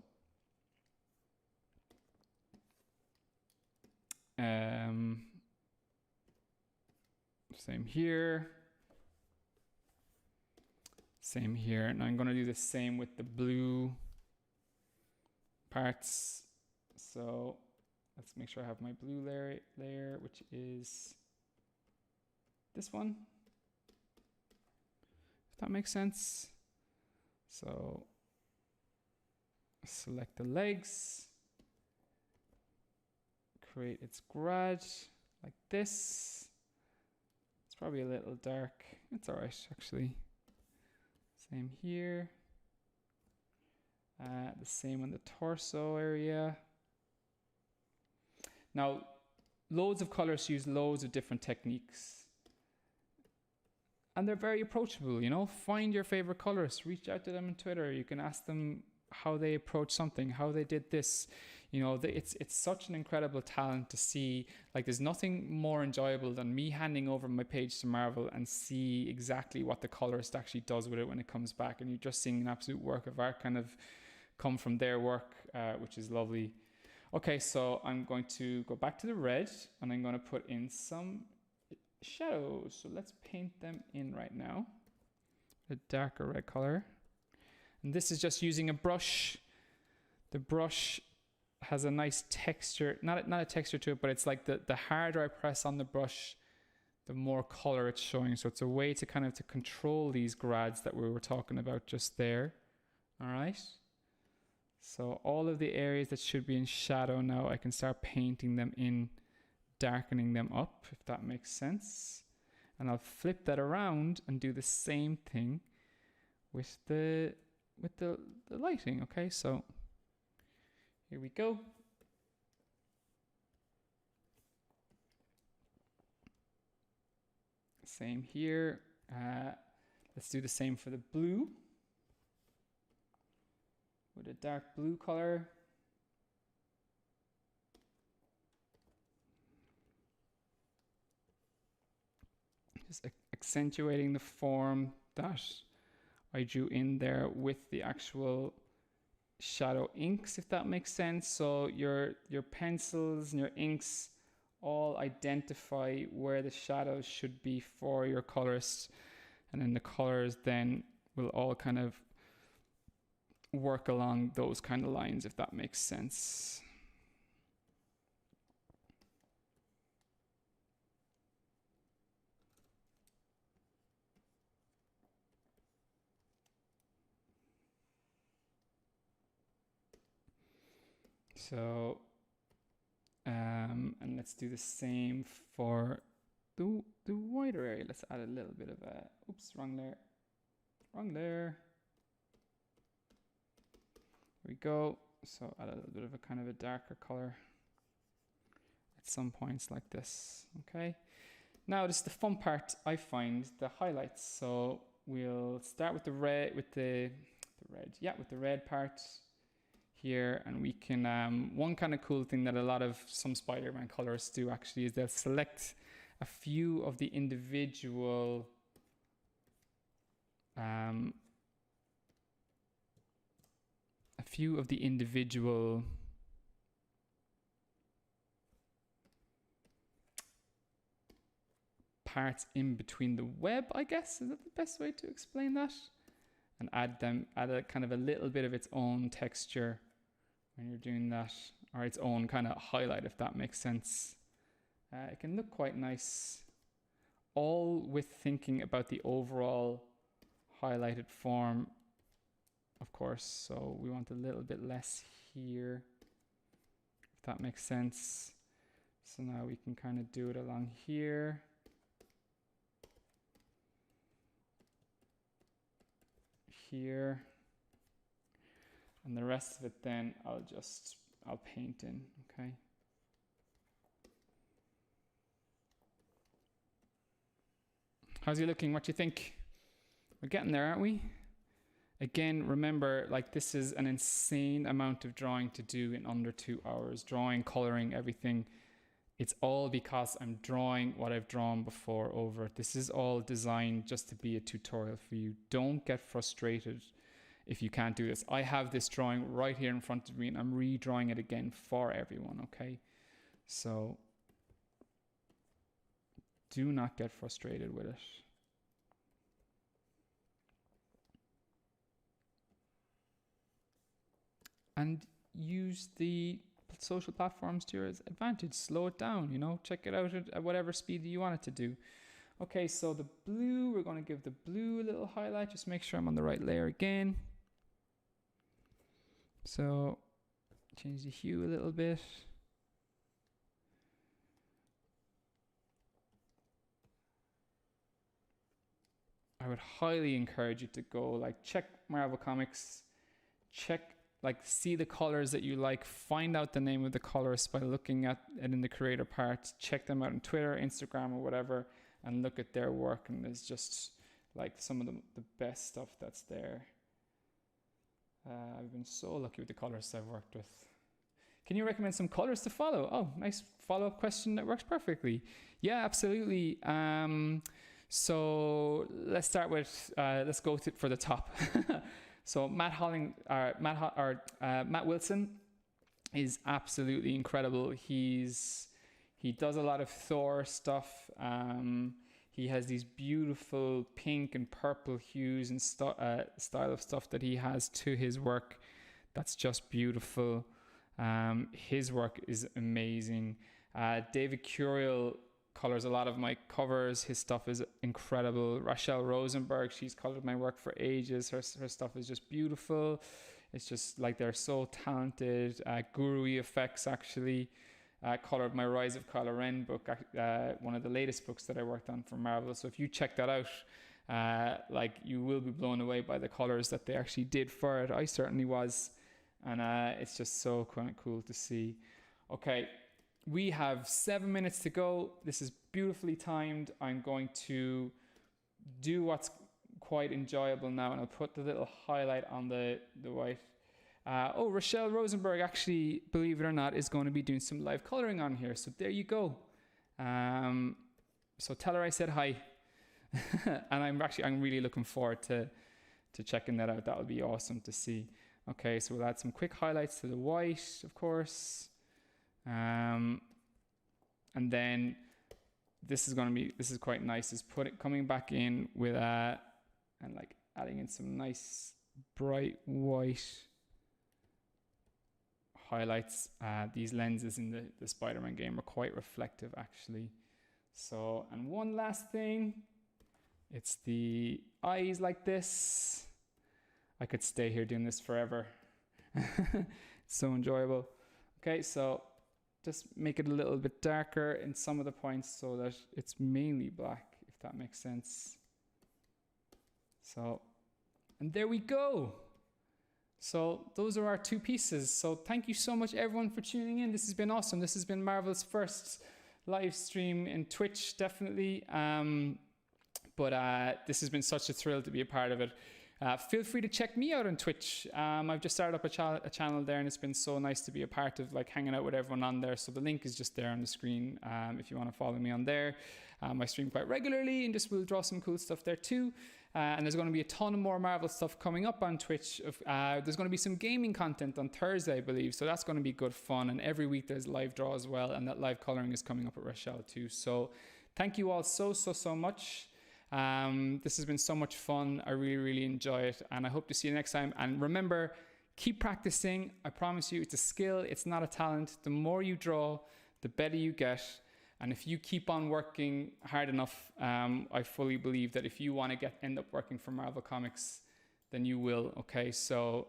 same here. Same here. And I'm going to do the same with the blue parts. So let's make sure I have my blue layer, which is this one. If that makes sense. So select the legs. Create its grad like this. It's probably a little dark. It's all right, actually. Same here. The same on the torso area. Now, loads of colorists use loads of different techniques. And they're very approachable, you know. Find your favorite colorist. Reach out to them on Twitter. You can ask them how they approach something, how they did this. You know, it's such an incredible talent to see. Like, there's nothing more enjoyable than me handing over my page to Marvel and see exactly what the colorist actually does with it when it comes back. And you're just seeing an absolute work of art kind of come from their work, which is lovely. Okay, so I'm going to go back to the red, and I'm going to put in some shadows. So let's paint them in right now. A darker red color. And this is just using a brush. The brush has a nice texture, not a texture to it, but it's like the harder I press on the brush, the more color it's showing. So it's a way to kind of to control these grads that we were talking about just there. All right. So all of the areas that should be in shadow now, I can start painting them in, darkening them up, if that makes sense. And I'll flip that around and do the same thing with the lighting. Okay, so here we go. Same here. Let's do the same for the blue with a dark blue color. Just accentuating the form that I drew in there with the actual shadow inks, if that makes sense. So your pencils and your inks all identify where the shadows should be for your colorist, and then the colors then will all kind of work along those kind of lines, if that makes sense. So, and let's do the same for the wider area. Let's add a little bit of a, oops, wrong layer. There we go. So add a little bit of a kind of a darker color at some points like this. Okay. Now this is the fun part, I find, the highlights. So we'll start with the red, with the red part here, and we can one kind of cool thing that some Spider-Man colorists do actually is they'll select a few of the individual parts in between the web, I guess. Is that the best way to explain that? And add a kind of a little bit of its own texture when you're doing that, or its own kind of highlight, if that makes sense. It can look quite nice, all with thinking about the overall highlighted form, of course. So we want a little bit less here, if that makes sense. So now we can kind of do it along here. Here, and the rest of it then I'll paint in. Okay, how's he looking? What do you think? We're getting there, aren't we? Again, remember, like, this is an insane amount of drawing to do in under 2 hours. Drawing, coloring, everything. It's all because I'm drawing what I've drawn before over. This is all designed just to be a tutorial for you. Don't get frustrated if you can't do this. I have this drawing right here in front of me and I'm redrawing it again for everyone, okay? So do not get frustrated with it. And use the social platforms to your advantage. Slow it down, you know, check it out at whatever speed you want it to do. Okay, so the blue, we're going to give the blue a little highlight. Just make sure I'm on the right layer again. So change the hue a little bit. I would highly encourage you to go, like, check Marvel Comics, check, like, see the colors that you like, find out the name of the colorist by looking at it in the creator part, check them out on Twitter, Instagram, or whatever, and look at their work. And it's just like some of the best stuff that's there. I've been so lucky with the colorists I've worked with. Can you recommend some colors to follow? Oh, nice follow-up question that works perfectly. Yeah, absolutely. So let's start with, let's go for the top. So Matt Wilson is absolutely incredible. He does a lot of Thor stuff. He has these beautiful pink and purple hues and style of stuff that he has to his work. That's just beautiful. His work is amazing. David Curiel colors a lot of my covers. His stuff is incredible. Rachelle Rosenberg, she's colored my work for ages. Her stuff is just beautiful. It's just like they're so talented. Guru Effects actually colored my Rise of Kylo Ren book, one of the latest books that I worked on for Marvel. So if you check that out, like, you will be blown away by the colors that they actually did for it. I certainly was. And it's just so quite cool to see. Okay. We have 7 minutes to go. This is beautifully timed. I'm going to do what's quite enjoyable now, and I'll put the little highlight on the white. Rachelle Rosenberg, actually, believe it or not, is going to be doing some live coloring on here. So there you go. So tell her I said hi. And I'm really looking forward to checking that out. That would be awesome to see. Okay, so we'll add some quick highlights to the white, of course. And then this is quite nice, is coming back in with and like adding in some nice bright white highlights. These lenses in the Spider-Man game are quite reflective actually. So, and one last thing, it's the eyes like this. I could stay here doing this forever. It's so enjoyable. Okay, so just make it a little bit darker in some of the points so that it's mainly black, if that makes sense. So, and there we go. So those are our two pieces. So thank you so much everyone for tuning in. This has been awesome. This has been Marvel's first live stream in Twitch, definitely. But this has been such a thrill to be a part of it. Feel free to check me out on Twitch. I've just started up a channel there, and it's been so nice to be a part of, like, hanging out with everyone on there. So the link is just there on the screen if you want to follow me on there. I stream quite regularly and just will draw some cool stuff there too. And there's going to be a ton of more Marvel stuff coming up on Twitch. There's going to be some gaming content on Thursday, I believe. So that's going to be good fun. And every week there's live draw as well. And that live coloring is coming up at Rachelle too. So thank you all so much. This has been so much fun. I really enjoy it, and I hope to see you next time. And remember, keep practicing. I promise you, it's a skill, it's not a talent. The more you draw, the better you get. And if you keep on working hard enough, I fully believe that if you want to end up working for Marvel Comics, then you will. Okay, so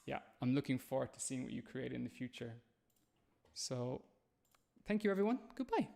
yeah, I'm looking forward to seeing what you create in the future. So thank you everyone. Goodbye.